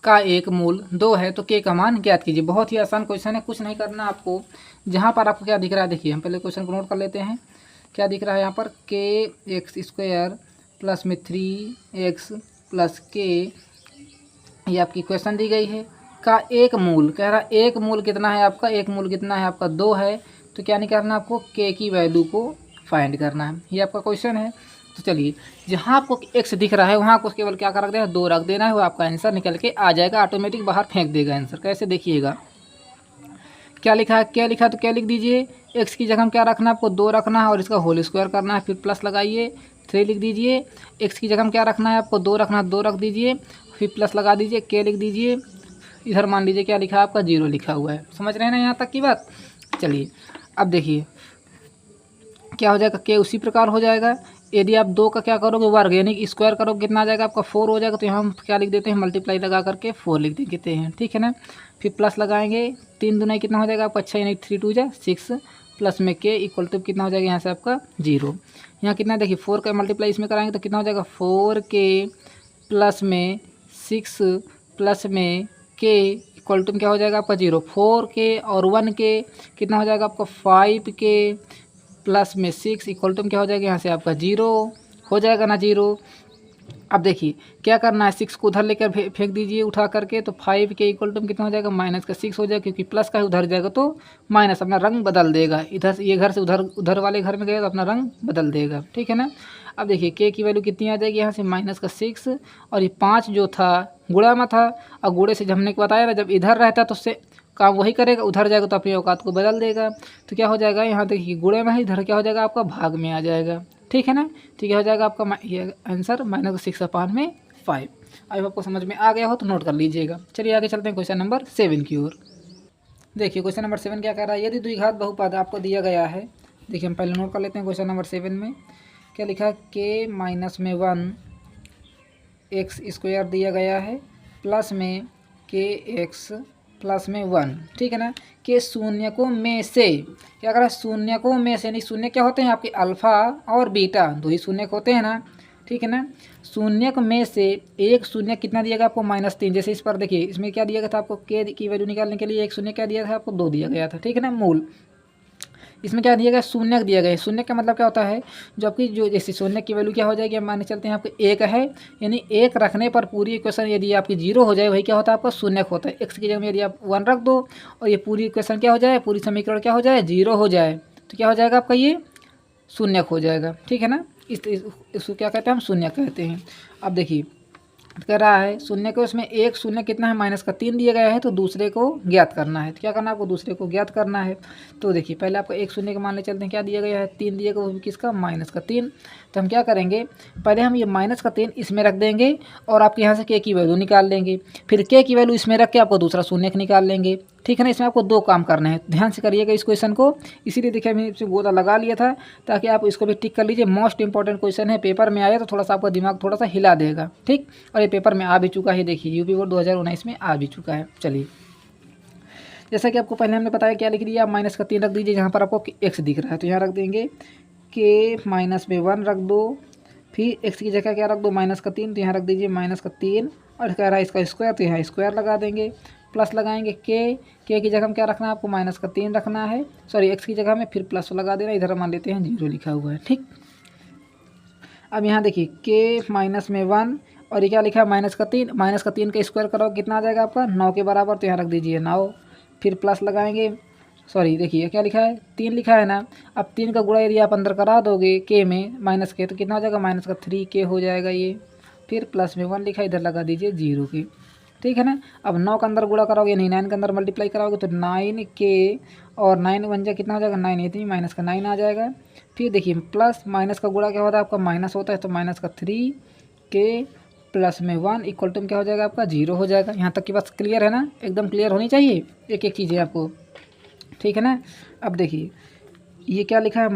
का एक मूल 2 है तो k का मान ज्ञात कीजिए। बहुत ही आसान क्वेश्चन है, कुछ नहीं करना आपको। जहाँ पर आपको क्या दिख रहा है, देखिए हम पहले क्वेश्चन को नोट कर लेते हैं। क्या दिख रहा है यहाँ पर, kx² प्लस में 3x + k, ये आपकी क्वेश्चन दी गई है। का एक मूल कह रहा है, एक मूल कितना है आपका, एक मूल कितना है आपका 2 है। तो क्या नहीं करना आपको, k की वैल्यू को फाइंड करना है। ये आपका क्वेश्चन है। तो चलिए जहाँ आपको x दिख रहा है वहाँ आपको केवल क्या रख देना, 2 रख देना है, वो आपका आंसर निकल के आ जाएगा, ऑटोमेटिक बाहर फेंक देगा आंसर। कैसे देखिएगा, क्या लिखा है, क्या लिखा है तो क्या लिख दीजिए, x की जगह क्या रखना है आपको, 2 रखना है और इसका होल स्क्वायर करना है, फिर प्लस लगाइए 3 लिख दीजिए। x की जगह क्या रखना है आपको, 2 रखना है, 2 रख दीजिए, फिर प्लस लगा दीजिए, k लिख दीजिए। इधर मान लीजिए क्या लिखा है आपका, 0 लिखा हुआ है। समझ रहे हैं ना यहाँ तक की बात। चलिए अब देखिए क्या हो जाएगा, k उसी प्रकार हो जाएगा। यदि आप 2 का क्या करोगे, वर्ग यानी कि स्क्वायर करोगे, कितना आ जाएगा आपका 4 हो जाएगा। तो यहाँ हम क्या लिख देते हैं, मल्टीप्लाई लगा करके 4 लिख देते हैं, ठीक है ना। फिर प्लस लगाएंगे, 3 दूना कितना हो जाएगा आपका 6, यानी 3 2 जा 6 प्लस में k इक्वल टू कितना हो जाएगा यहाँ से आपका 0। यहाँ कितना देखिए 4 का मल्टीप्लाई इसमें कराएंगे तो कितना हो जाएगा 4k प्लस में 6 प्लस में k इक्वल टू क्या हो जाएगा आपका 0। 4k और 1k कितना हो जाएगा आपका 5k प्लस में 6 इक्वल टू क्या हो जाएगा यहाँ से आपका 0 हो जाएगा ना 0। अब देखिए क्या करना है, 6 को उधर लेकर फेंक दीजिए उठा करके, तो 5 के इक्वल टू कितना हो जाएगा माइनस का 6 हो जाएगा, क्योंकि प्लस का उधर जाएगा तो माइनस अपना रंग बदल देगा। इधर से ये घर से उधर उधर वाले घर में गए तो अपना रंग बदल देगा, ठीक है ना। अब देखिए के की वैल्यू कितनी आ जाएगी यहाँ से माइनस का 6, और ये 5 जो था गुणा में था, और गुणे से हमने बताया ना जब इधर रहता तो उससे काम वही करेगा, उधर जाएगा तो अपनी औकात को बदल देगा। तो क्या हो जाएगा यहाँ देखिए गुणे में है, इधर क्या हो जाएगा आपका भाग में आ जाएगा, ठीक है ना। ठीक है, हो जाएगा आपका ये आंसर -6/5। अब आपको समझ में आ गया हो तो नोट कर लीजिएगा। चलिए आगे चलते हैं क्वेश्चन नंबर 7 की ओर। देखिए क्वेश्चन नंबर 7 क्या कर रहा है, यदि द्विघात बहुपद आपको दिया गया है। देखिए हम पहले नोट कर लेते हैं क्वेश्चन नंबर 7 में क्या लिखा है, k -1 x² दिया गया है प्लस में kx प्लस में 1, ठीक है ना। के शून्यकों में से क्या करा, शून्यकों में से, नहीं शून्य क्या होते हैं आपके अल्फ़ा और बीटा, दो ही शून्यक होते हैं ना, ठीक है ना। शून्यक में से एक शून्य कितना दिएगा आपको -3। जैसे इस पर देखिए इसमें क्या दिया गया था आपको, के की वैल्यू निकालने के लिए एक शून्य क्या दिया था आपको 2 दिया गया था, ठीक है ना। मूल इसमें क्या दिया गया, शून्य दिया गया। शून्य का मतलब क्या होता है, जो आपकी जो जैसे शून्य की वैल्यू क्या हो जाएगी, हम माने चलते हैं आपको 1 है, यानी 1 रखने पर पूरी इक्वेशन यदि आपकी 0 हो जाए वही क्या होता है आपका शून्य होता है। x की जगह में यदि आप 1 रख दो और ये पूरी इक्वेशन क्या हो जाए, पूरी समीकरण क्या हो जाए 0 हो जाए, तो क्या हो जाएगा आपका ये शून्य हो जाएगा, ठीक है ना। इसको क्या कहते हैं हम, शून्य कहते हैं। अब देखिए कह रहा है शून्य को, उसमें एक शून्य कितना है -3 दिया गया है, तो दूसरे को ज्ञात करना है। तो क्या करना है आपको, दूसरे को ज्ञात करना है। तो देखिए पहले आपको एक शून्य का मान ले चलते हैं, क्या दिया गया है 3 दिया गया, वो किसका -3। तो हम क्या करेंगे, पहले हम ये -3 इसमें रख देंगे और आपके यहाँ से के की वैल्यू निकाल लेंगे, फिर के की वैल्यू इसमें रख के आपको दूसरा शून्य निकाल लेंगे, ठीक है ना। इसमें आपको 2 काम करने हैं, ध्यान से करिएगा इस क्वेश्चन को। इसीलिए देखिए मैंने इसमें गोला लगा लिया था ताकि आप इसको भी टिक कर लीजिए। मोस्ट इंपॉर्टेंट क्वेश्चन है, पेपर में आया तो थोड़ा सा आपका दिमाग थोड़ा सा हिला देगा, ठीक। और ये पेपर में आ भी चुका है, देखिए यूपी बोर्ड 2019 में आ भी चुका है। चलिए जैसा कि आपको पहले हमने बताया क्या लिख दिया, -3 रख दीजिए जहाँ पर आपको x दिख रहा है, तो यहाँ रख देंगे k -1 रख दो, फिर x की जगह क्या रख दो -3, तो यहाँ रख दीजिए -3, और कह रहा है इसका स्क्वायर, तो यहाँ स्क्वायर लगा देंगे, प्लस लगाएंगे k की जगह में क्या रखना है आपको -3 रखना है, सॉरी x की जगह में, फिर प्लस लगा देना, इधर मान लेते हैं 0 लिखा हुआ है, ठीक। अब यहाँ देखिए k -1 और ये क्या लिखा है -3 का स्क्वायर करो कितना आ जाएगा आपका 9 के बराबर, तो यहाँ रख दीजिए 9, फिर प्लस लगाएंगे, सॉरी देखिए क्या लिखा है 3 लिखा है ना। अब 3 का गुणा यदि आप अंदर करा दोगे के में माइनस के, तो कितना हो जाएगा -3k हो जाएगा ये, फिर प्लस में 1 लिखा, इधर लगा दीजिए 0 के, ठीक है ना। अब 9 का अंदर गुणा कराओगे, नहीं 9 के अंदर मल्टीप्लाई कराओगे तो 9k और 9 बन जाए कितना हो जाएगा 9, इतनी माइनस का 9 आ जाएगा। फिर देखिए प्लस माइनस का गुणा क्या होता है आपका माइनस होता है, तो -3k प्लस में 1 इक्वल टू क्या हो जाएगा आपका 0 हो जाएगा। यहाँ तक की बात क्लियर है ना, एकदम क्लियर होनी चाहिए एक एक चीज़ें आपको, ठीक है ना। अब देखिए ये क्या लिखा है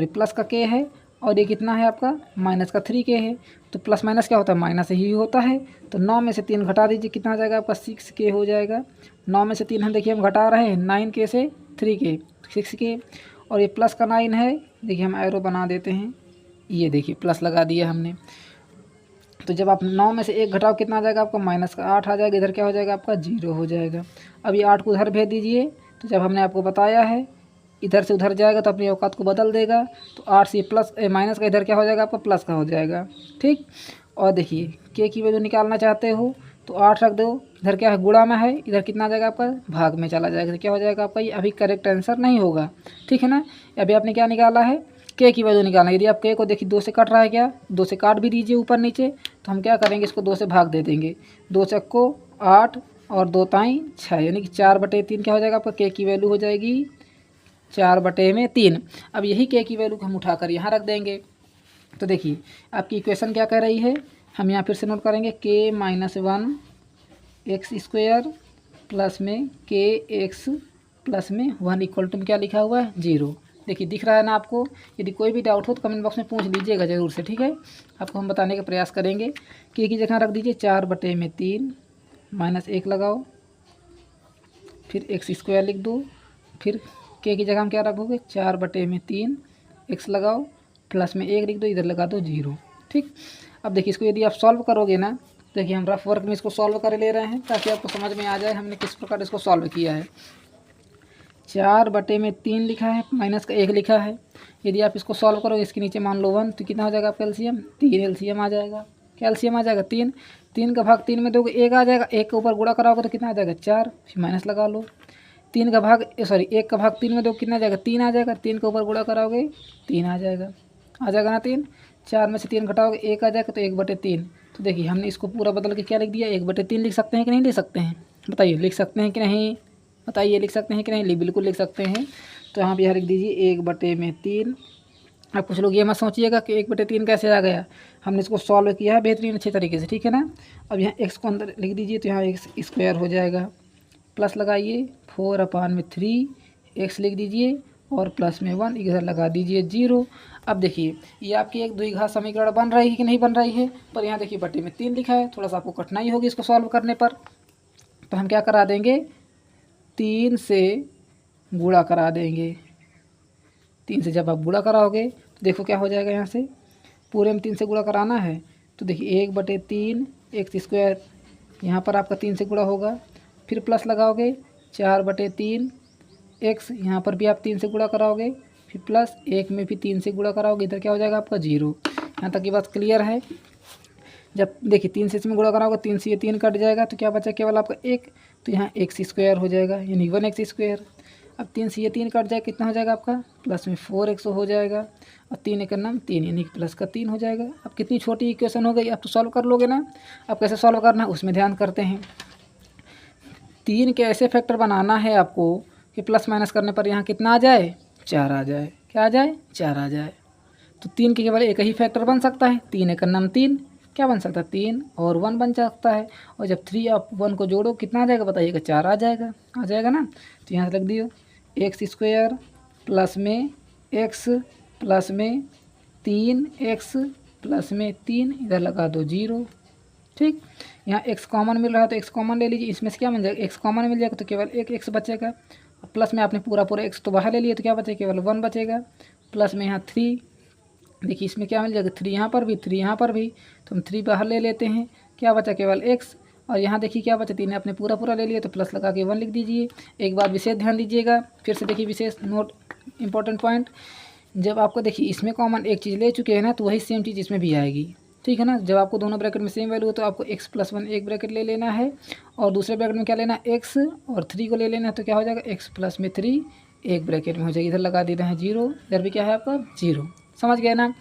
प्लस का k है, और ये कितना है आपका -3k है, तो प्लस माइनस क्या होता है माइनस ही होता है। तो 9 में से 3 घटा दीजिए, कितना आ जाएगा आपका 6k हो जाएगा। 9 में से 3 हम देखिए हम घटा रहे हैं, 9k से 3k 6k, और ये प्लस का 9 है, देखिए हम एरो बना देते हैं, ये देखिए प्लस लगा दिया हमने। तो जब आप 9 में से 1 घटाओ कितना आ जाएगा आपका -8 आ जाएगा, इधर क्या हो जाएगा आपका 0 हो जाएगा। अब ये 8 को उधर भेज दीजिए, तो जब हमने आपको बताया है इधर से उधर जाएगा तो अपनी औकात को बदल देगा, तो 8 से प्लस माइनस का इधर क्या हो जाएगा आपका प्लस का हो जाएगा, ठीक। और देखिए के की वैल्यू निकालना चाहते हो तो 8 रख दो, इधर क्या है गुणा में है, इधर कितना आ जाएगा आपका भाग में चला जाएगा, तो क्या हो जाएगा आपका ये अभी करेक्ट आंसर नहीं होगा, ठीक है ना। अभी आपने क्या निकाला है के की वैल्यू निकालना। यदि आप के को देखिए 2 से कट रहा है, क्या 2 से काट भी दीजिए ऊपर नीचे, तो हम क्या करेंगे इसको 2 से भाग दे देंगे, 2 चक्को 8 और 2 ताई 6, यानी कि 4/3 क्या हो जाएगा आपका के की वैल्यू हो जाएगी 4/3। अब यही के की वैल्यू को हम उठाकर यहाँ रख देंगे। तो देखिए आपकी इक्वेशन क्या कह रही है, हम यहाँ फिर से नोट करेंगे k -1 x² प्लस में kx प्लस में 1 इक्वल टू क्या लिखा हुआ है 0। देखिए दिख रहा है ना आपको। यदि कोई भी डाउट हो तो कमेंट बॉक्स में पूछ लीजिएगा ज़रूर से, ठीक है। आपको हम बताने का प्रयास करेंगे। के की जगह रख दीजिए 4/3 -1 लगाओ, फिर x² लिख दो, फिर के की जगह हम क्या रखोगे 4/3 x लगाओ, प्लस में 1 लिख दो, इधर लगा दो 0, ठीक। अब देखिए इसको यदि आप सॉल्व करोगे ना देखिए हम रफ वर्क में इसको सॉल्व कर ले रहे हैं ताकि आपको समझ में आ जाए हमने किस प्रकार इसको सॉल्व किया है। 4/3 लिखा है, माइनस का 1 लिखा है। यदि आप इसको सॉल्व करोगे इसके नीचे मान लो 1 तो कितना हो जाएगा आपका एलसीएम? 3 एलसीएम आ जाएगा। क्या एलसीएम आ जाएगा? 3। 3 का भाग 3 में दोगे 1 आ जाएगा। 1 के ऊपर गुणा कराओगे तो कितना आ जाएगा? 4। फिर माइनस लगा लो। 1 का भाग 3 में दोगे कितना आ जाएगा? 3 आ जाएगा। 3 के ऊपर गुणा कराओगे 3 आ जाएगा ना 3। 4 में से 3 घटाओगे 1 आ जाएगा तो 1/3। तो देखिए हमने इसको पूरा बदल के क्या लिख दिया? 1/3 लिख सकते हैं कि नहीं लिख सकते हैं? बताइए लिख सकते हैं कि नहीं? बताइए लिख सकते हैं कि नहीं? बिल्कुल लिख सकते हैं। तो यहाँ पे यह लिख दीजिए 1/3। अब कुछ लोग ये मत सोचिएगा कि 1/3 कैसे आ गया, हमने इसको सॉल्व किया है बेहतरीन अच्छे तरीके से, ठीक है ना। अब यहाँ एक्स को अंदर लिख दीजिए तो यहाँ एक्स स्क्वायर हो जाएगा। प्लस लगाइए 4/3 एक्स लिख दीजिए और प्लस में 1 इधर लगा दीजिए 0। अब देखिए ये आपकी एक द्विघात समीकरण बन रही है कि नहीं बन रही है? पर यहाँ देखिए बटे में 3 लिखा है, थोड़ा सा आपको कठिनाई होगी इसको सॉल्व करने पर। तो हम क्या करा देंगे? 3 से गुणा करा देंगे। 3 से जब आप गुणा कराओगे तो देखो क्या हो जाएगा, यहाँ से पूरे में 3 से गुणा कराना है तो देखिए 1/3 एक्स स्क्वायर, यहाँ पर आपका 3 से गुणा होगा। फिर प्लस लगाओगे 4/3 एक्स, यहाँ पर भी आप 3 से गुणा कराओगे। फिर प्लस 1 में भी 3 से गुणा कराओगे, इधर क्या हो जाएगा आपका 0। यहाँ तक की बात क्लियर है? जब देखिए 3 से इसमें गुणा कराओगे 3 से ये 3 कट जाएगा तो क्या बचा केवल आपका 1, तो यहाँ एक्स स्क्वायर हो जाएगा यानी 1x स्क्वायर। अब 3 से ये 3 कट जाए कितना हो जाएगा आपका? प्लस में 4x हो जाएगा और 3 एक नाम 3 यानी कि प्लस का 3 हो जाएगा। अब कितनी छोटी इक्वेशन हो गई, आप तो सॉल्व कर लोगे ना। अब कैसे सॉल्व करना है उसमें ध्यान करते हैं। 3 के ऐसे फैक्टर बनाना है आपको कि प्लस माइनस करने पर यहाँ कितना आ जाए? 4 आ जाए। क्या आ जाए? 4 आ जाए। तो 3 के केवल एक ही फैक्टर बन सकता है, 3 एक नाम 3। क्या बन सकता है? 3 और 1 बन सकता है। और जब 3 आप 1 को जोड़ो कितना आ जाएगा बताइएगा? 4 आ जाएगा ना। तो यहाँ से रख दियो एक्स स्क्वायर प्लस में एक्स प्लस में 3x प्लस में 3 इधर लगा दो 0। ठीक, यहाँ x कॉमन मिल रहा है तो x कॉमन ले लीजिए। इसमें से क्या मिल जाएगा? x कॉमन मिल जाएगा तो केवल एक x बचेगा। प्लस में आपने पूरा x तो बाहर ले लिया तो क्या बचेगा? केवल 1 बचेगा। प्लस में यहाँ 3, देखिए इसमें क्या मिल जाएगा? 3 यहाँ पर भी 3 यहाँ पर भी, तो हम 3 बाहर ले लेते हैं। क्या बचा? केवल x। और यहाँ देखिए क्या बचा? 3 आपने पूरा ले लिया तो प्लस लगा के 1 लिख दीजिए। एक बात विशेष ध्यान दीजिएगा, फिर से देखिए विशेष नोट इंपॉर्टेंट पॉइंट, जब आपको देखिए इसमें कॉमन एक चीज़ ले चुके हैं ना तो वही सेम चीज़ इसमें भी आएगी, ठीक है ना। जब आपको दोनों ब्रैकेट में सेम वैल्यू हो तो आपको x + 1 एक ब्रैकेट ले लेना है और दूसरे ब्रैकेट में क्या लेना है? x और 3 को ले लेना है। तो क्या हो जाएगा? x + 3 एक ब्रैकेट में हो जाएगी। इधर लगा देते हैं 0, इधर भी क्या है आपका 0। समझ गए ना।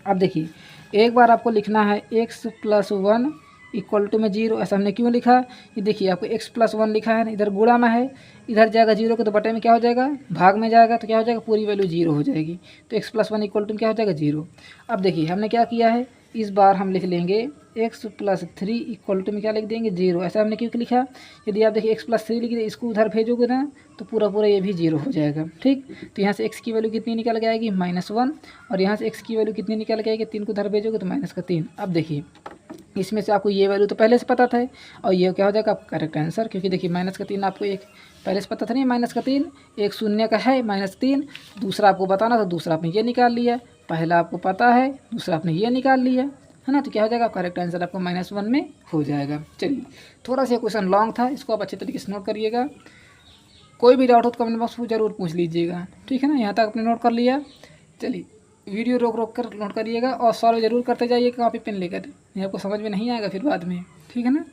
अब देखिए एक बार आपको लिखना है x + 1 = में 0। ऐसा हमने क्यों लिखा? ये देखिए आपको x + 1 लिखा है ना, इधर गुणा में है, इधर जाएगा 0 के तो बटे में क्या हो जाएगा? भाग में जाएगा तो क्या हो जाएगा? पूरी वैल्यू 0 हो जाएगी। तो x + 1 = क्या हो जाएगा? 0। अब देखिए हमने क्या किया है, इस बार हम लिख लेंगे x + 3 = में क्या लिख देंगे? 0। ऐसा हमने क्यों लिखा? यदि आप देखिए x + 3 लिख दे, इसको उधर भेजोगे ना तो पूरा ये भी 0 हो जाएगा। ठीक, तो यहाँ से x की वैल्यू कितनी निकल के आएगी? -1। और यहाँ से x की वैल्यू कितनी निकल के आएगी? 3 को उधर भेजोगे तो -3। अब देखिए इसमें से आपको ये वैल्यू तो पहले से पता था और ये क्या हो जाएगा आपका करेक्ट आंसर, क्योंकि देखिए -3 आपको एक पहले से पता था नहीं, -3 एक शून्य का है -3। दूसरा आपको बताना था, दूसरा आपने ये निकाल लिया। पहला आपको पता है, दूसरा आपने ये निकाल लिया, है ना। तो क्या हो जाएगा? करेक्ट आंसर आपको -1 में हो जाएगा। चलिए थोड़ा सा क्वेश्चन लॉन्ग था, इसको आप अच्छे तरीके से नोट करिएगा। कोई भी डाउट हो तो कमेंट बॉक्स में ज़रूर पूछ लीजिएगा, ठीक है ना। यहाँ तक आपने नोट कर लिया। चलिए वीडियो रोक कर नोट करिएगा और सॉल्व जरूर करते जाइए कॉपी पेन लेकर, नहीं आपको समझ में नहीं आएगा फिर बाद में, ठीक है ना।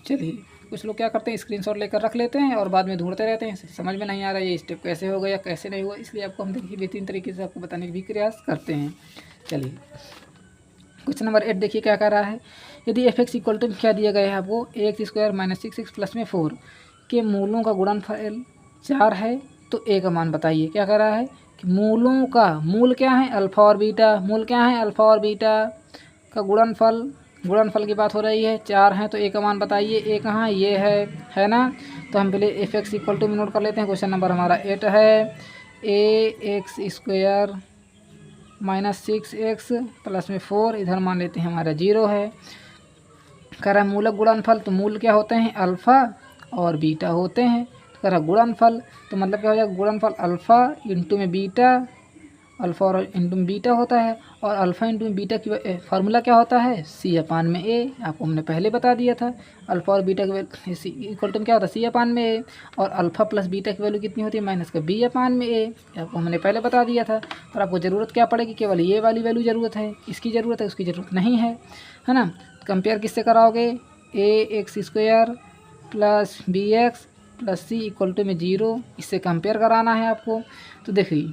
चलिए कुछ लोग क्या करते हैं, स्क्रीनशॉट लेकर रख लेते हैं और बाद में ढूंढते रहते हैं, समझ में नहीं आ रहा ये स्टेप कैसे होगा या कैसे नहीं हुआ, इसलिए आपको हम देखिए बेहतरीन तरीके से आपको बताने की भी प्रयास करते हैं। चलिए क्वेश्चन नंबर 8 देखिए क्या कह रहा है। यदि f(x) = क्या दिया गया है आपको? ax² - 6x + में 4 के मूलों का गुणनफल 4 है तो a का मान बताइए। क्या कह रहा है कि मूलों का, मूल क्या है? अल्फ़ा और बीटा। मूल क्या है? अल्फ़ा और बीटा का गुणनफल की बात हो रही है। 4 हैं तो a का मान बताइए। a कहाँ? ये है ना। तो हम पहले f(x) = में नोट कर लेते हैं। क्वेश्चन नंबर हमारा 8 है। ax² - 6x + में 4 इधर मान लेते हैं हमारा 0 है। कह रहा है मूलक गुणनफल, तो मूल क्या होते हैं? अल्फ़ा और बीटा होते हैं। कह रहा गुणनफल तो मतलब क्या हो जाएगा? गुणनफल अल्फ़ा इंटू में बीटा अल्फ़ा और इंटू में बीटा होता है, और अल्फ़ा इंटू में बीटा की फार्मूला क्या होता है, सी अपान में ए। आपको हमने पहले बता दिया था। अल्फ़ा और बीटा की सी इक्वल टू क्या होता है, सी अपान में ए, और अल्फ़ा प्लस बीटा की वैल्यू कितनी होती है, माइनस का बी अपान में ए। आपको हमने पहले बता दिया था। और आपको ज़रूरत क्या पड़ेगी, केवल ये वाली वैल्यू ज़रूरत है, इसकी ज़रूरत है, उसकी ज़रूरत नहीं है ना। कंपेयर किससे कराओगे, a x square plus b x plus c equal to में 0, इससे कंपेयर कराना है आपको। तो देखिए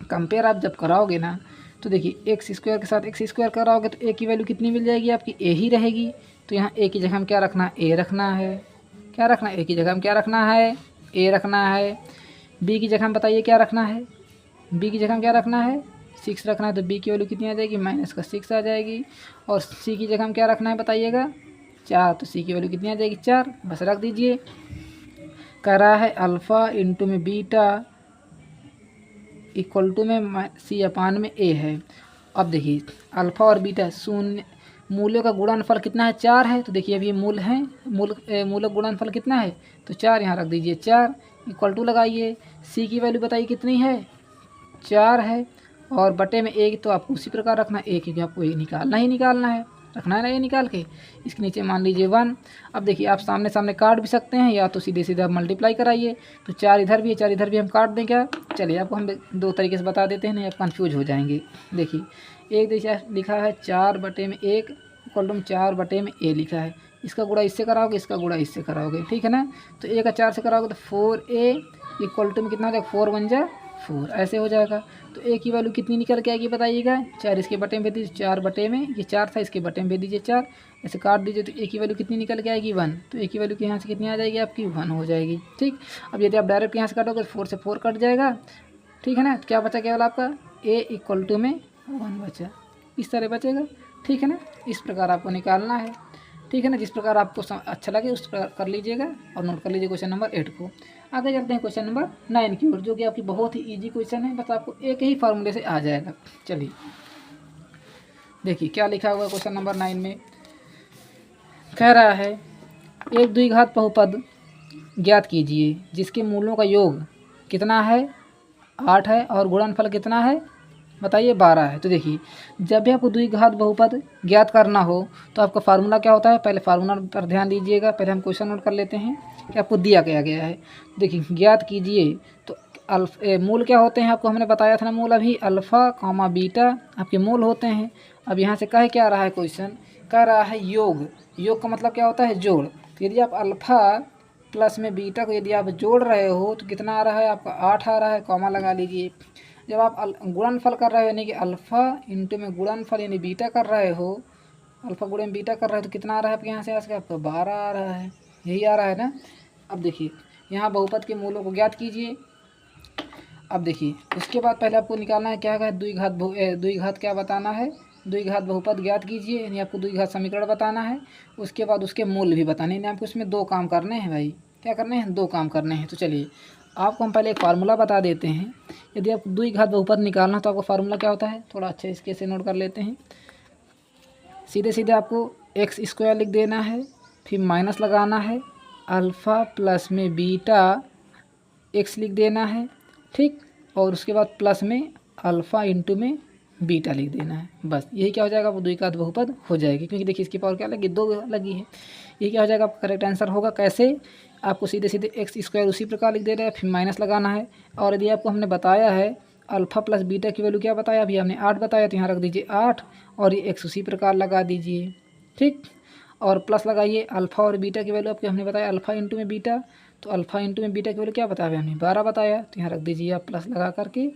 कंपेयर आप जब कराओगे ना, तो देखिए एक्स स्क्वायर के साथ एक्स स्क्वायर कराओगे तो ए की वैल्यू कितनी मिल जाएगी आपकी, ए ही रहेगी। तो यहाँ ए की जगह हम क्या रखना है, ए रखना है। क्या रखना है, ए की जगह हम क्या रखना है, ए रखना है। बी की जगह हम बताइए क्या रखना है, बी की जगह हम क्या रखना है, 6 रखना है। तो बी की वैल्यू कितनी आ जाएगी, माइनस का 6 आ जाएगी। और सी की जगह हम क्या रखना है बताइएगा, 4। तो सी की वैल्यू कितनी आ जाएगी, 4। बस रख दीजिए। कह रहा है अल्फ़ा इंटू में बीटा इक्वल टू में सी अपान में ए है। अब देखिए अल्फ़ा और बीटा शून्य, मूल्यों का गुणनफल कितना है, 4 है। तो देखिए अभी मूल है, मूलक गुणनफल कितना है, तो 4 यहाँ रख दीजिए। 4 इक्वल टू लगाइए, सी की वैल्यू बताइए कितनी है, 4 है, और बटे में ए। तो आपको उसी प्रकार रखना है, ए क्योंकि आपको ये निकालना ही निकालना है, रखना है ना ये निकाल के। इसके नीचे मान लीजिए 1। अब देखिए आप सामने सामने काट भी सकते हैं, या तो सीधे सीधे आप मल्टीप्लाई कराइए। तो 4 इधर भी है, 4 इधर भी, हम काट दें क्या, चलिए आपको हम 2 तरीके से बता देते हैं, नहीं आप कन्फ्यूज हो जाएंगे। देखिए एक देखिए लिखा है 4 बटे में 1 इक्वल टू 4 बटे में ए लिखा है। इसका गुणा इससे कराओगे, इसका गुणा इससे कराओगे, ठीक है ना। तो ए का 4 से कराओगे तो 4a इक्वल टू में कितना हो जाएगा, 4 1 जा 4, ऐसे हो जाएगा। तो ए की वैल्यू कितनी निकल के आएगी बताइएगा, 4 इसके बटे में भेज दीजिए, 4 बटे में ये 4 था, इसके बटे में भेज दीजिए 4, ऐसे काट दीजिए। तो ए की वैल्यू कितनी निकल के आएगी, 1। तो ए की वैल्यू यहाँ से कितनी आ जाएगी आपकी, 1 हो जाएगी, ठीक। अब यदि आप डायरेक्ट यहाँ से काटोगे तो 4 से 4 कट जाएगा, ठीक है ना। तो क्या बचा केवल आपका ए इक्वल टू में 1 बचा, इस तरह बचेगा, ठीक है ना। इस प्रकार आपको निकालना है, ठीक है ना। जिस प्रकार आपको अच्छा लगे उस प्रकार कर लीजिएगा, और नोट कर लीजिए क्वेश्चन नंबर 8 को। आगे चलते हैं क्वेश्चन नंबर 9 की ओर, जो कि आपकी बहुत ही इजी क्वेश्चन है, बस आपको एक ही फार्मूले से आ जाएगा। चलिए देखिए क्या लिखा हुआ है क्वेश्चन नंबर 9 में। कह रहा है एक द्विघात बहुपद ज्ञात कीजिए जिसके मूलों का योग कितना है, 8 है, और गुणनफल कितना है बताइए, 12 है। तो देखिए जब भी आपको द्विघात बहुपद ज्ञात करना हो तो आपका फार्मूला क्या होता है, पहले फार्मूला पर ध्यान दीजिएगा। पहले हम क्वेश्चन नोट कर लेते हैं कि आपको दिया क्या गया है। देखिए ज्ञात कीजिए, तो मूल क्या होते हैं, आपको हमने बताया था ना, मूल अभी अल्फ़ा कॉमा बीटा आपके मूल होते हैं। अब यहाँ से कह क्या रहा है क्वेश्चन, कह रहा है योग। योग का मतलब क्या होता है, जोड़। तो यदि आप अल्फ़ा प्लस में बीटा को यदि आप जोड़ रहे हो तो कितना आ रहा है आपका, 8 आ रहा है, कॉमा लगा लीजिए। जब आप गुणनफल कर रहे हो, यानी कि अल्फ़ा इंटू में गुणनफल यानी बीटा कर रहे हो, अल्फ़ा गुणे में बीटा कर रहे हो, तो कितना आ रहा है आपके यहाँ से आज आपका 12 आ रहा है, यही आ रहा है ना। अब देखिए यहाँ बहुपद के मूलों को ज्ञात कीजिए। अब देखिए उसके बाद पहले आपको निकालना है क्या है, द्विघात क्या बताना है, द्विघात बहुपद ज्ञात कीजिए, यानी आपको द्विघात समीकरण बताना है। उसके बाद उसके मूल भी बताने, यानी आपको इसमें 2 काम करने हैं भाई, क्या करने हैं, 2 काम करने हैं। तो चलिए आपको हम पहले एक फार्मूला बता देते हैं। यदि आप द्विघात बहुपद निकालना तो आपका फार्मूला क्या होता है, थोड़ा अच्छे इसके से नोट कर लेते हैं। सीधे सीधे आपको एक्स स्क्वायर लिख देना है, फिर माइनस लगाना है, अल्फ़ा प्लस में बीटा एक्स लिख देना है, ठीक। और उसके बाद प्लस में अल्फ़ा इंटू में बीटा लिख देना है, बस यही क्या हो जाएगा, वो द्विघात बहुपद हो जाएगी। क्योंकि देखिए इसकी पावर क्या लगी, 2 लगी है। ये क्या हो जाएगा आपका करेक्ट आंसर होगा। कैसे, आपको सीधे सीधे एक्स स्क्वायर उसी प्रकार लिख दे रहे हैं, फिर माइनस लगाना है। और यदि आपको हमने बताया है अल्फ़ा प्लस बीटा की वैल्यू क्या बताया, अभी हमने 8 बताया, तो यहाँ रख दीजिए 8, और ये एक्स उसी प्रकार लगा दीजिए, ठीक। और प्लस लगाइए, अल्फ़ा और बीटा की वैल्यू आपको हमने बताया अल्फ़ा इंटू में बीटा, तो अल्फ़ा इंटू में बीटा की वैल्यू क्या बताया हमने, 12 बताया, तो यहाँ रख दीजिए आप प्लस लगा करके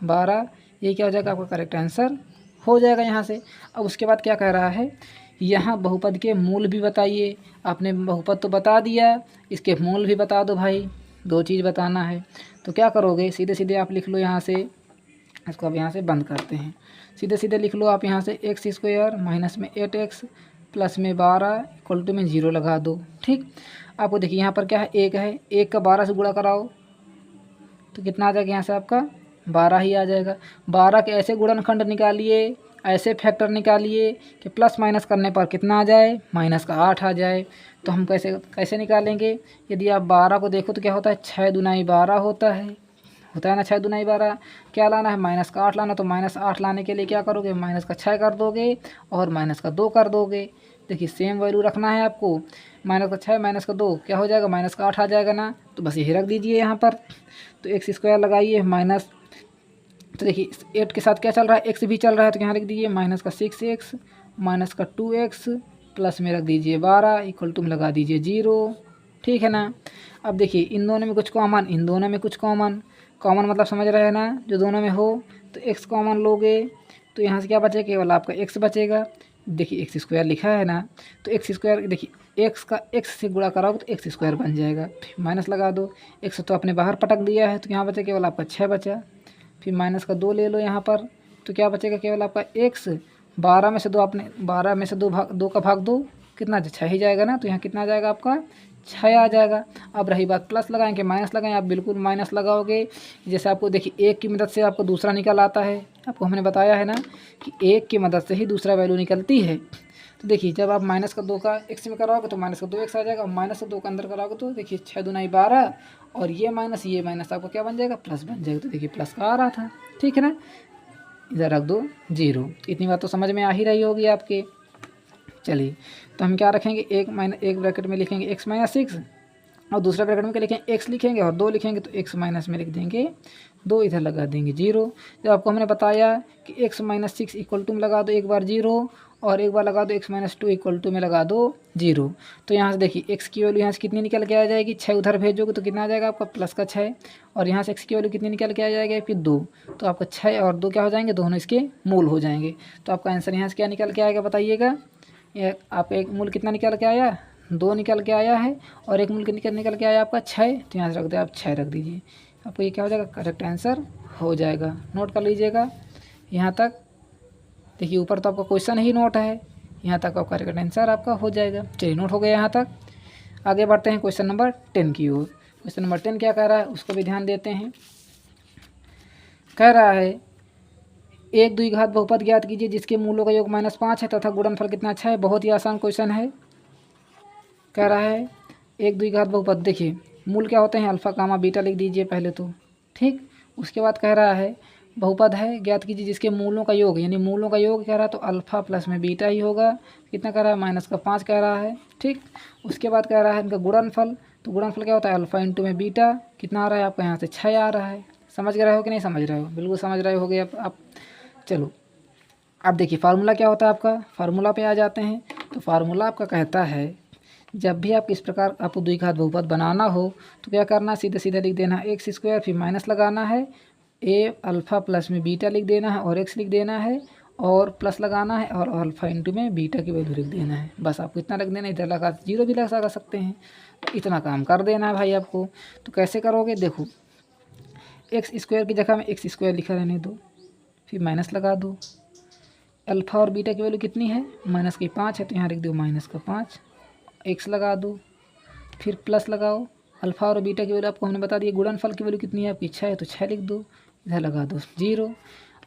12। ये क्या हो जाएगा आपका करेक्ट आंसर हो जाएगा यहाँ से। अब उसके बाद क्या कह रहा है, यहाँ बहुपद के मूल भी बताइए। आपने बहुपद तो बता दिया, इसके मूल भी बता दो भाई, 2 चीज़ बताना है। तो क्या करोगे, सीधे सीधे आप लिख लो यहाँ से, इसको अब यहाँ से बंद करते हैं। सीधे सीधे लिख लो आप यहाँ से एक्स स्क्वायर माइनस में 8x प्लस में 12 इक्वल टू में 0 लगा दो, ठीक। आपको देखिए यहाँ पर क्या है, 1 है, 1 का 12 से गुणा कराओ तो कितना आ जाएगा, यहाँ से आपका 12 ही आ जाएगा। 12 के ऐसे गुणनखंड निकालिए, ऐसे फैक्टर निकालिए कि प्लस माइनस करने पर कितना आ जाए, माइनस का 8 आ जाए। तो हम कैसे कैसे निकालेंगे, यदि आप 12 को देखो तो क्या होता है, 6 दूना 12 होता है, होता है ना 6 दूना 12। क्या लाना है, माइनस का 8 लाना। तो माइनस 8 लाने के लिए क्या करोगे, माइनस का 6 कर दोगे और माइनस का 2 कर दोगे। देखिए सेम वैल्यू रखना है आपको, माइनस का 6 माइनस का 2 क्या हो जाएगा, माइनस का 8 आ जाएगा ना। तो बस यही रख दीजिए यहाँ पर। तो एक्स स्क्वायर लगाइए माइनस, तो देखिए 8 के साथ क्या चल रहा है, एक्स भी चल रहा है, तो यहाँ लिख दीजिए माइनस का 6x माइनस का 2x प्लस में रख दीजिए 12 इक्वल टू में लगा दीजिए 0। ठीक है ना। अब देखिए इन दोनों में कुछ कॉमन, इन दोनों में कुछ कॉमन, कॉमन मतलब समझ रहे हैं ना, जो दोनों में हो। तो एक्स कॉमन लोगे तो यहाँ से क्या बचेगा, केवल आपका एक्स बचेगा। देखिए एक्स स्क्वायर लिखा है ना, तो एक्स स्क्वायर देखिए एक्स का एक्स से गुणा कराओगे तो एक्स स्क्वायर बन जाएगा। फिर माइनस लगा दो, एक्स तो आपने बाहर पटक दिया है, तो यहाँ बचा केवल आपका 6 बचा। फिर माइनस का 2 ले लो यहाँ पर, तो क्या बचेगा, केवल आपका एक्स। 12 में से 2 आपने 12 में से 2 का भाग 2 कितना, 6 ही जाएगा ना। तो यहाँ कितना आ जाएगा आपका, 6 आ जाएगा। अब रही बात प्लस लगाएं कि माइनस लगाएं, आप बिल्कुल माइनस लगाओगे। जैसे आपको देखिए एक की मदद से आपको दूसरा निकल आता है, आपको हमने बताया है ना कि एक की मदद से ही दूसरा वैल्यू निकलती है। तो देखिए जब आप माइनस का 2 का एक्स में कराओगे तो माइनस का 2x आ जाएगा, और माइनस का 2 का अंदर कराओगे तो देखिए 6 दूना 12 और ये माइनस आपका क्या बन जाएगा, प्लस बन जाएगा। तो देखिए प्लस का आ रहा था। ठीक है ना, इधर रख दो 0। इतनी बात तो समझ में आ ही रही होगी आपके। चलिए तो हम क्या रखेंगे, एक ब्रैकेट में लिखेंगे x माइनस 6 और दूसरा ब्रैकेट में क्या लिखेंगे, x लिखेंगे और 2 लिखेंगे। तो x माइनस में लिख देंगे 2, इधर लगा देंगे 0। जब आपको हमने बताया कि x माइनस 6 इक्वल टू में लगा दो एक बार 0 और एक बार लगा दो x माइनस 2 इक्वल टू में लगा दो 0। तो यहाँ से देखिए x की वैल्यू यहाँ से कितनी निकल के आ जाएगी, 6 उधर भेजोगे तो कितना आ जाएगा आपका, प्लस का 6। और यहाँ से x की वैल्यू कितनी निकल के आ जाएगी, फिर 2। तो आपका 6 और 2 क्या हो जाएंगे, दोनों इसके मूल हो जाएंगे। तो आपका आंसर यहाँ से क्या निकल के आएगा बताइएगा। ये आपका एक मूल कितना निकल के आया, 2 निकल के आया है, और एक मूल निकल के आया आपका 6। तो यहाँ से रख दे आप 6 रख दीजिए, आपको ये क्या हो जाएगा, करेक्ट आंसर हो जाएगा। नोट कर लीजिएगा यहाँ तक। देखिए ऊपर तो आपका क्वेश्चन ही नोट है, यहाँ तक आपका करेक्ट आंसर आपका हो जाएगा। चलिए नोट हो गया यहाँ तक। आगे बढ़ते हैं क्वेश्चन नंबर 10 की ओर। क्वेश्चन नंबर 10 क्या कह रहा है उसको भी ध्यान देते हैं। कह रहा है एक द्विघात बहुपद ज्ञात कीजिए जिसके मूलों का योग -5 है तथा गुणनफल कितना अच्छा है। बहुत ही आसान क्वेश्चन है। कह रहा है एक द्विघात बहुपद, देखिए मूल क्या होते हैं, अल्फ़ा कामा बीटा लिख दीजिए पहले तो। ठीक, उसके बाद कह रहा है बहुपद है ज्ञात कीजिए जिसके मूलों का योग, यानी मूलों का योग कह रहा है तो अल्फ़ा प्लस में बीटा ही होगा। कितना कह रहा है, -5 कह रहा है। ठीक, उसके बाद कह रहा है इनका गुणनफल, तो गुणनफल क्या होता है, अल्फ़ा इंटू में बीटा। कितना आ रहा है आपका, यहाँ से 6 आ रहा है। समझ रहे हो कि नहीं समझ रहे हो, बिल्कुल समझ रहे होगे आप। चलो अब देखिए फार्मूला क्या होता है आपका, फार्मूला पे आ जाते हैं। तो फार्मूला आपका कहता है जब भी आप इस प्रकार आपको द्विघात बहुपद बनाना हो तो क्या करना, सीधे सीधे लिख देना एक्स स्क्वायर, फिर माइनस लगाना है, ए अल्फ़ा प्लस में बीटा लिख देना है और एक्स लिख देना है और प्लस लगाना है और अल्फ़ा इंटू में बीटा की वैल्यू लिख देना है। बस आपको इतना रख देना, इधर लगा 0 भी लगा सकते हैं। तो इतना काम कर देना है भाई आपको। तो कैसे करोगे, देखो एक्स स्क्वायर की जगह में एक्स स्क्वायर लिखा रहने दो, फिर माइनस लगा दो। अल्फ़ा और बीटा की वैल्यू कितनी है, -5 है, तो यहाँ लिख दो -5, एक्स लगा दो, फिर प्लस लगाओ। अल्फ़ा और बीटा की वैल्यू आपको हमने बता दी। गुणनफल की वैल्यू कितनी है आपकी 6 है, तो 6 लिख दो, इधर लगा दो 0।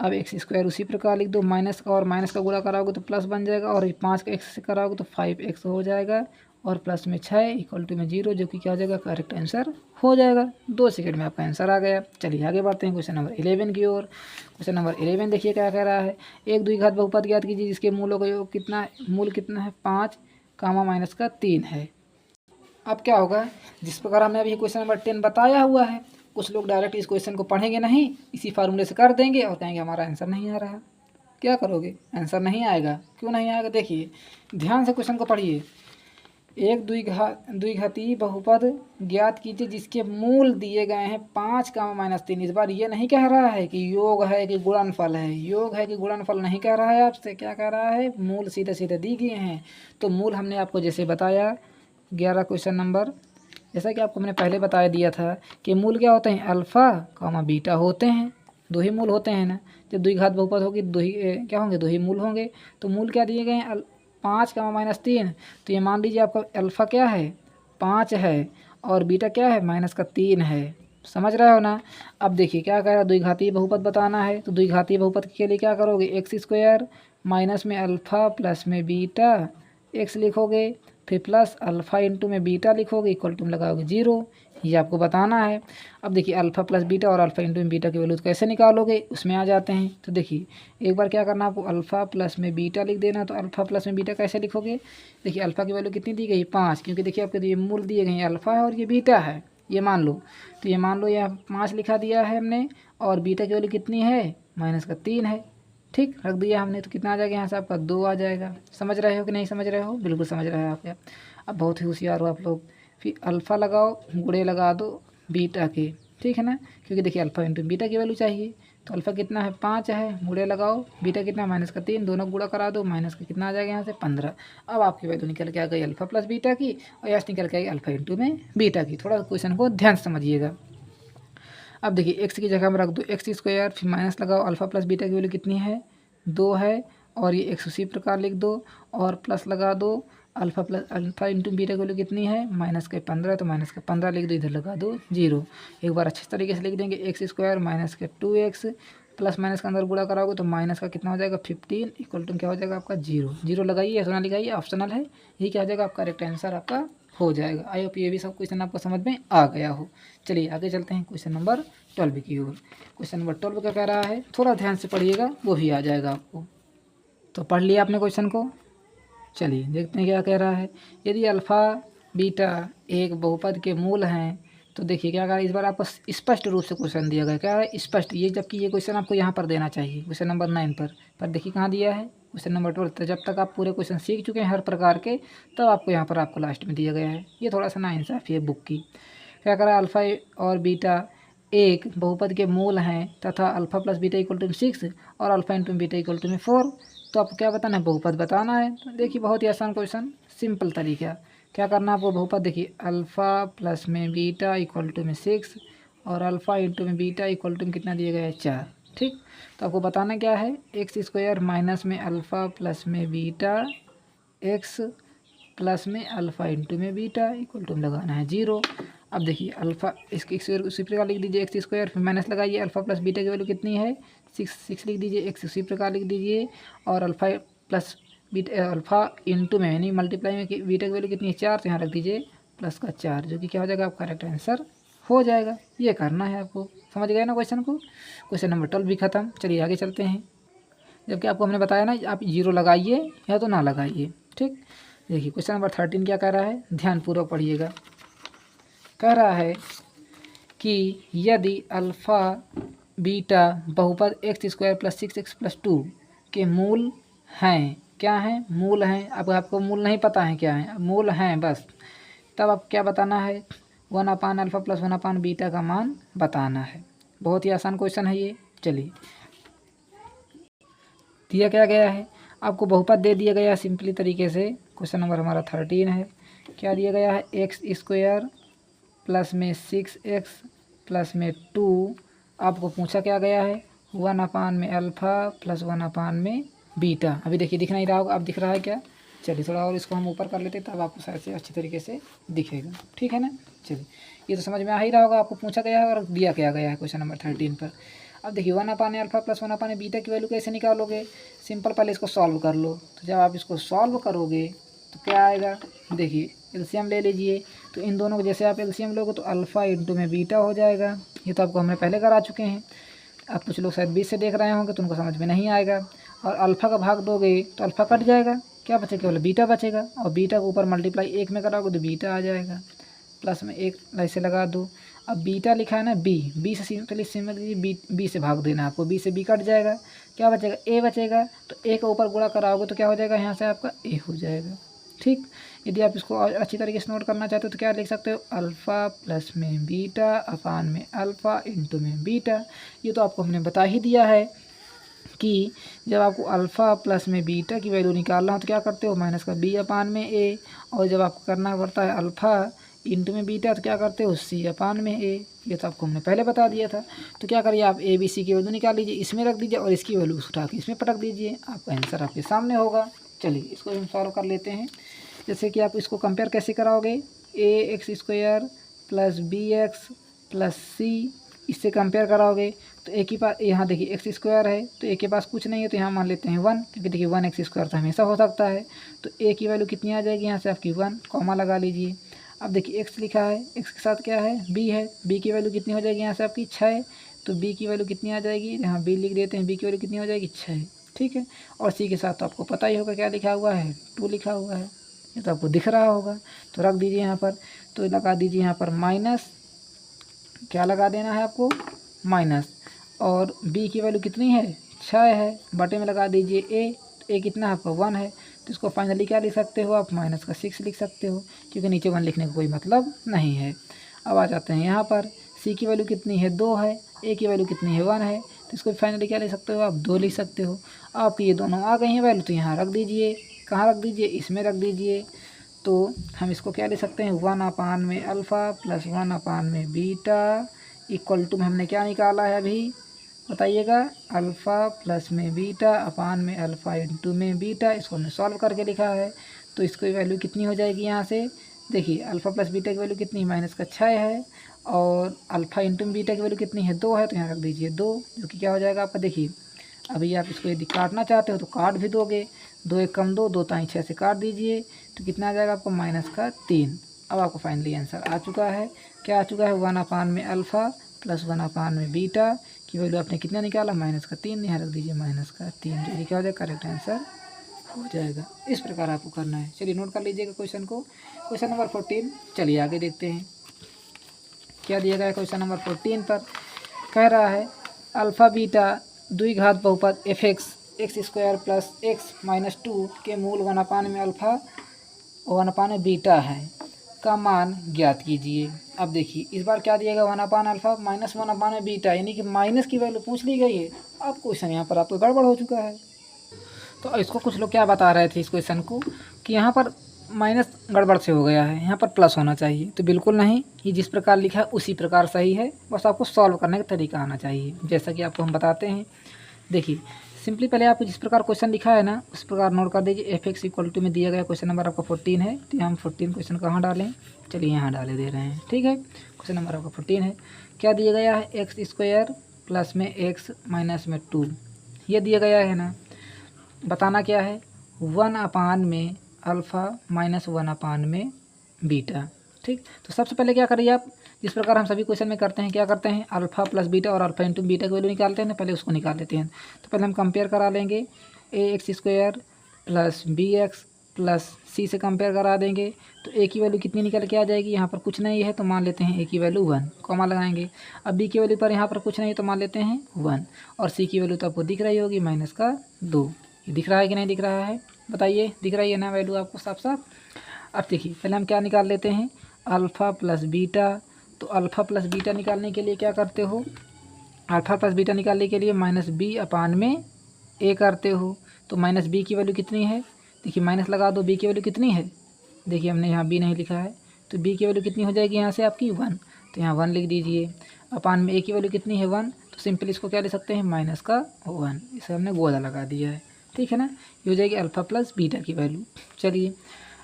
अब एक्स स्क्वायर उसी प्रकार लिख दो, माइनस का और माइनस का गुणा कराओगे तो प्लस बन जाएगा, और 5 का एक्स से कराओगे तो 5x हो जाएगा, और प्लस में 6 इक्वल टू में 0, जो कि क्या हो जाएगा, करेक्ट आंसर हो जाएगा। 2 सेकंड में आपका आंसर आ गया। चलिए आगे बढ़ते हैं क्वेश्चन नंबर 11 की ओर। क्वेश्चन नंबर 11 देखिए क्या कह रहा है, एक द्विघात बहुपद ज्ञात कीजिए जिसके मूलों का योग कितना, मूल कितना है 5 कामा माइनस का 3 है। अब क्या होगा, जिस प्रकार हमने अभी क्वेश्चन नंबर 10 बताया हुआ है, कुछ लोग डायरेक्ट इस क्वेश्चन को पढ़ेंगे नहीं, इसी फार्मूले से कर देंगे और कहेंगे हमारा आंसर नहीं आ रहा। क्या करोगे, आंसर नहीं आएगा। क्यों नहीं आएगा, देखिए ध्यान से क्वेश्चन को पढ़िए। एक द्विघातीय बहुपद ज्ञात कीजिए जिसके मूल दिए गए हैं 5 कामा -3। इस बार ये नहीं कह रहा है कि योग है कि गुणनफल है, योग है कि गुणनफल नहीं कह रहा है आपसे, क्या कह रहा है, मूल सीधे सीधे दी गए हैं। तो मूल हमने आपको जैसे बताया 11 क्वेश्चन नंबर, जैसा कि आपको मैंने पहले बताया दिया था कि मूल क्या होते हैं, अल्फ़ा कामा बीटा होते हैं। 2 ही मूल होते हैं ना, जब द्विघात बहुपद होगी 2 ही क्या होंगे, 2 ही मूल होंगे। तो मूल क्या दिए गए हैं, 5 कामा -3। तो ये मान लीजिए आपका अल्फ़ा क्या है, 5 है, और बीटा क्या है, -3 है। समझ रहे हो ना। अब देखिए क्या कह रहा है, द्विघातीय बहुपद बताना है। तो द्विघातीय बहुपद के लिए क्या करोगे, एक्स स्क्वायर माइनस में अल्फ़ा प्लस में बीटा एक्स लिखोगे, फिर प्लस अल्फ़ा इंटू में बीटा लिखोगे, इक्वल टू में लगाओगे 0। ये आपको बताना है। अब देखिए अल्फ़ा प्लस बीटा और अल्फ़ा इंटू बीटा की वैल्यू तो कैसे निकालोगे, उसमें आ जाते हैं। तो देखिए एक बार क्या करना, आपको अल्फ़ा प्लस में बीटा लिख देना। तो अल्फ़ा प्लस में बीटा कैसे लिखोगे, देखिए अल्फ़ा की वैल्यू कितनी दी गई 5, क्योंकि देखिए आपके ये मूल दिए गए हैं, अल्फ़ा है और ये बीटा है, ये मान लो। तो ये मान लो यह 5 लिखा दिया है हमने, और बीटा की वैल्यू कितनी है -3 है। ठीक, रख दिया हमने। तो कितना आ जाएगा यहाँ से आपका 2 आ जाएगा। समझ रहे हो कि नहीं समझ रहे हो, बिल्कुल समझ रहे हो आप। अब बहुत ही होशियार हो आप लोग। फिर अल्फ़ा लगाओ, गुणे लगा दो बीटा के, ठीक है ना, क्योंकि देखिए अल्फ़ा इंटू बीटा की वैल्यू चाहिए। तो अल्फ़ा कितना है 5 है, गुणे लगाओ, बीटा कितना -3, दोनों गुणा करा दो, माइनस का कितना आ जाएगा यहाँ से 15। अब आपकी वैल्यू निकल के आ गई अल्फ़ा प्लस बीटा की, और यहाँ से निकल के आई अल्फ़ा इंटू में बीटा की। थोड़ा क्वेश्चन को ध्यान से समझिएगा। अब देखिए एक्स की जगह में रख दो एक्स स्क्वायर, फिर माइनस लगाओ, अल्फ़ा प्लस बीटा की वैल्यू कितनी है 2 है, और ये एक्स उसी प्रकार लिख दो, और प्लस लगा दो अल्फ़ा इंटू बीटा की वैल्यू कितनी है -15, तो -15 लिख दो, इधर लगा दो 0। एक बार अच्छे तरीके से लिख देंगे एक्स स्क्वायर माइनस के 2x, प्लस माइनस का अंदर गुणा कराओगे तो माइनस का कितना हो जाएगा 15 इक्वल टू क्या हो जाएगा आपका 0। 0 लगाइए, ऐसा ना लगाइए, ऑप्शनल है। ये क्या हो जाएगा आपका करेक्ट आंसर आपका हो जाएगा। आई होप ये भी सब क्वेश्चन आपको समझ में आ गया हो। चलिए आगे चलते हैं क्वेश्चन नंबर 12 की ओर। क्वेश्चन नंबर 12 क्या कह रहा है, थोड़ा ध्यान से पढ़िएगा, वो भी आ जाएगा आपको। तो पढ़ लिया आपने क्वेश्चन को, चलिए देखते हैं क्या कह रहा है। यदि अल्फ़ा बीटा एक बहुपद के मूल हैं, तो देखिए क्या कह रहा है, इस बार आपको स्पष्ट रूप से क्वेश्चन दिया गया, क्या है स्पष्ट, ये जबकि ये क्वेश्चन आपको यहाँ पर देना चाहिए क्वेश्चन नंबर 9 पर देखिए कहाँ दिया है क्वेश्चन नंबर 12। तो जब तक आप पूरे क्वेश्चन सीख चुके हैं हर प्रकार के, तब आपको यहाँ पर आपको लास्ट में दिया गया है। ये थोड़ा सा नाइंसाफ़ी है बुक की। क्या कह रहा है, अल्फ़ा और बीटा एक बहुपद के मूल हैं तथा alpha plus beta equal to 6 और alpha into beta equal to 4। तो आपको क्या बताना है, बहुपद बताना है। तो देखिए बहुत ही आसान क्वेश्चन, सिंपल तरीका। क्या करना है आपको, बहुपद देखिए अल्फ़ा प्लस में बीटा इक्वल टू 6 और अल्फ़ा इंटू में बीटा इक्वल टू कितना दिया गया है 4। ठीक, तो आपको बताना क्या है, एक्स स्क्वायर माइनस में अल्फ़ा प्लस में बीटा एक्स प्लस में अल्फ़ा इंटू में बीटा इक्वल टू लगाना है 0। अब देखिए अल्फ़ा इसकी उसी प्रकार लिख दीजिए एक्स स्क्वायर, फिर माइनस लगाइए, अल्फ़ा प्लस बीटा की वैल्यू कितनी है 6 लिख दीजिए, एक्स उसी प्रकार लिख दीजिए, और alpha plus beta alpha into में यानी मल्टीप्लाई में बीटा की वैल्यू कितनी है 4, तो यहाँ रख दीजिए प्लस का 4, जो कि क्या हो जाएगा आपका करेक्ट आंसर हो जाएगा। ये करना है आपको, समझ गए ना क्वेश्चन को। क्वेश्चन नंबर 12 भी खत्म। चलिए आगे चलते हैं। जबकि आपको हमने बताया ना आप 0 लगाइए या तो ना लगाइए। ठीक, देखिए क्वेश्चन नंबर 13 क्या कह रहा है, ध्यानपूर्वक पढ़िएगा। कह रहा है कि यदि अल्फ़ा बीटा बहुपद x square plus 6x plus 2 के मूल हैं, क्या हैं मूल हैं, अब आपको मूल नहीं पता है क्या है, मूल हैं बस, तब आप क्या बताना है 1/अल्फ़ा प्लस 1/बीटा का मान बताना है। बहुत ही आसान क्वेश्चन है ये। चलिए दिया क्या गया है, आपको बहुपद दे दिया गया है सिंपली तरीके से। क्वेश्चन नंबर हमारा 13 है। क्या दिया गया है, एक्स स्क्वायर प्लस में 6x प्लस में 2, आपको पूछा क्या गया है 1/में अल्फ़ा प्लस 1/में बीटा। अभी देखिए दिख नहीं रहा होगा, अब दिख रहा है क्या, चलिए थोड़ा और इसको हम ऊपर कर लेते हैं तब आपको शायद से अच्छी तरीके से दिखेगा। ठीक है ना, चलिए ये तो समझ में आ ही रहा होगा, आपको पूछा गया है और दिया क्या गया है क्वेश्चन नंबर 13 पर। अब देखिए 1/अल्फ़ा प्लस 1/बीटा बीटा की वैल्यू कैसे निकालोगे, सिंपल पहले इसको सॉल्व कर लो। तो जब आप इसको सॉल्व करोगे तो क्या आएगा, देखिए एलसीएम ले लीजिए। तो इन दोनों को जैसे आप एलसीएम लोगे तो अल्फ़ा इंटू में बीटा हो जाएगा। ये तो आपको हमने पहले करा चुके हैं। अब कुछ लोग शायद 20 से देख रहे होंगे तो उनको समझ में नहीं आएगा। और अल्फ़ा का भाग दोगे तो अल्फ़ा कट जाएगा, क्या बचेगा केवल बीटा बचेगा, और बीटा को ऊपर मल्टीप्लाई 1 में कराओगे तो बीटा आ जाएगा, प्लस में 1 ऐसे लगा दो। अब बीटा लिखा है ना बी से सिंपली बी से भाग देना आपको, बी से बी कट जाएगा, क्या बचेगा ए बचेगा। तो ए का ऊपर गुणा कराओगे तो क्या हो जाएगा, यहाँ से आपका ए हो जाएगा। ठीक, यदि आप इसको अच्छी तरीके से नोट करना चाहते हो तो क्या लिख सकते हो, अल्फ़ा प्लस में बीटा अपान में अल्फ़ा इंटू में बीटा। ये तो आपको हमने बता ही दिया है कि जब आपको अल्फ़ा प्लस में बीटा की वैल्यू निकालना हो तो क्या करते हो माइनस का बी अपान में ए, और जब आपको करना पड़ता है अल्फ़ा इंटू में बीटा तो क्या करते हो सी अपान में ए। ये तो आपको हमने पहले बता दिया था। तो क्या करिए आप ए बी सी की वैल्यू निकाल लीजिए, इसमें रख दीजिए और इसकी वैल्यू उठा के इसमें पटक दीजिए, आपका आंसर आपके सामने होगा। चलिए इसको हम सॉल्व कर लेते हैं। जैसे कि आप इसको कंपेयर कैसे कराओगे, a x square plus b x plus c, इससे कंपेयर कराओगे तो एक ही पास यहाँ देखिए एक्स स्क्वायर है तो एक के पास कुछ नहीं है तो यहाँ मान लेते हैं 1, क्योंकि देखिए 1 एक्स स्क्वायर तो हमेशा हो सकता है। तो ए की वैल्यू कितनी आ जाएगी यहाँ से आपकी 1, कॉमा लगा लीजिए। अब देखिए x लिखा है, x के साथ क्या है b है, b की वैल्यू कितनी हो जाएगी यहाँ से आपकी 6, तो b की वैल्यू कितनी आ जाएगी, यहाँ b लिख देते हैं, b की वैल्यू कितनी हो जाएगी 6, ठीक है। और c के साथ तो आपको पता ही होगा क्या लिखा हुआ है 2 लिखा हुआ है, ये तो आपको दिख रहा होगा, तो रख दीजिए यहाँ पर, तो लगा दीजिए यहाँ पर माइनस, क्या लगा देना है आपको माइनस, और b की वैल्यू कितनी है 6 है, बटे में लगा दीजिए a कितना है आपका 1 है, तो इसको फाइनली क्या लिख सकते हो आप माइनस का 6 लिख सकते हो, क्योंकि नीचे 1 लिखने का कोई मतलब नहीं है। अब आ जाते हैं यहाँ पर, c की वैल्यू कितनी है 2 है, a की वैल्यू कितनी है 1 है, तो इसको फाइनली क्या लिख सकते हो आप 2 लिख सकते हो। आपकी ये दोनों आ गई हैं वैल्यू, तो यहाँ रख दीजिए, कहाँ रख दीजिए इसमें रख दीजिए, तो हम इसको क्या लिख सकते हैं 1 में अल्फ़ा प्लस 1 में बीटा इक्वल टू में हमने क्या निकाला है अभी बताइएगा, अल्फ़ा प्लस में बीटा अपान में अल्फ़ा इंटू में बीटा, इसको हमने सॉल्व करके लिखा है। तो इसकी वैल्यू कितनी हो जाएगी यहाँ से, देखिए अल्फ़ा प्लस बीटा की वैल्यू कितनी माइनस का 6 है, और अल्फ़ा इंटू में बीटा की वैल्यू कितनी है 2 है, तो यहाँ रख दीजिए 2, जो कि क्या हो जाएगा आपका, देखिए अभी आप इसको यदि काटना चाहते हो तो काट भी दोगे, 2 1 कम 2, 2 ताई 6 से काट दीजिए, तो कितना आ जाएगा आपको माइनस का 3। अब आपको फाइनली आंसर आ चुका है, क्या आ चुका है 1 में अल्फ़ा प्लस 1 में बीटा की वैल्यू आपने कितना निकाला माइनस का 3, यहाँ रख दीजिए माइनस का 3, जो कि क्या हो जाएगा करेक्ट आंसर हो जाएगा। इस प्रकार आपको करना है। चलिए नोट कर लीजिएगा क्वेश्चन को, क्वेश्चन नंबर 14। चलिए आगे देखते हैं क्या दिया गया है। क्वेश्चन नंबर 14 पर कह रहा है अल्फ़ा बीटा द्विघात बहुपद F x square plus x minus 2 के मूल 1 में अल्फ़ा 1 में बीटा है का मान ज्ञात कीजिए। अब देखिए इस बार क्या दिएगा 1 अल्फ़ा माइनस 1 में बीटा, यानी कि माइनस की वैल्यू पूछ ली गई है। अब क्वेश्चन यहाँ पर आपको गड़बड़ हो चुका है। तो इसको कुछ लोग क्या बता रहे थे इस क्वेश्चन को कि यहाँ पर माइनस गड़बड़ से हो गया है, यहाँ पर प्लस होना चाहिए। तो बिल्कुल नहीं, ये जिस प्रकार लिखा है उसी प्रकार सही है, बस आपको सॉल्व करने का तरीका आना चाहिए, जैसा कि आपको हम बताते हैं। देखिए सिंपली पहले आपको जिस प्रकार क्वेश्चन लिखा है ना उस प्रकार नोट कर दीजिए। एफ एक्स इक्वल टू में दिया गया क्वेश्चन नंबर आपका 14 है, तो हम 14 क्वेश्चन कहाँ डालें, चलिए यहाँ डाले दे रहे हैं, ठीक है। क्वेश्चन नंबर आपका 14 है, क्या दिया गया है एक्स स्क्वायर प्लस में एक्स माइनस में 2, ये दिया गया है ना। बताना क्या है 1 में अल्फ़ा माइनस 1 में बीटा, ठीक। तो सबसे पहले क्या करिए आप, जिस प्रकार हम सभी क्वेश्चन में करते हैं, क्या करते हैं अल्फ़ा प्लस बीटा और अल्फ़ा इंटू बीटा की वैल्यू निकालते हैं ना, पहले उसको निकाल लेते हैं। तो पहले हम कंपेयर करा लेंगे a x square plus b x plus c से कंपेयर करा देंगे, तो ए की वैल्यू कितनी निकल के आ जाएगी, यहाँ पर कुछ नहीं है तो मान लेते हैं ए की वैल्यू 1, कॉमा लगाएंगे। अब बी की वैल्यू पर यहाँ पर कुछ नहीं है तो मान लेते हैं 1, और सी की वैल्यू तो आपको दिख रही होगी माइनस का 2। ये दिख रहा है कि नहीं दिख रहा है, बताइए, दिख रही है ना वैल्यू आपको साफ साफ। अब देखिए पहले हम क्या निकाल लेते हैं अल्फ़ा प्लस बीटा, तो अल्फ़ा प्लस बीटा निकालने के लिए क्या करते हो, अल्फ़ा प्लस बीटा निकालने के लिए माइनस बी अपान में ए करते हो। तो माइनस बी की वैल्यू कितनी है, देखिए माइनस लगा दो, बी की वैल्यू कितनी है, देखिए हमने यहाँ बी नहीं लिखा है, तो बी की वैल्यू कितनी हो जाएगी यहाँ से आपकी 1, तो यहाँ 1 लिख दीजिए। अपान में ए की वैल्यू कितनी है 1, तो सिंपल इसको क्या ले सकते हैं माइनस का 1, इसे हमने गोला लगा दिया है, ठीक है ना। ये हो जाएगी अल्फ़ा प्लस बीटा की वैल्यू। चलिए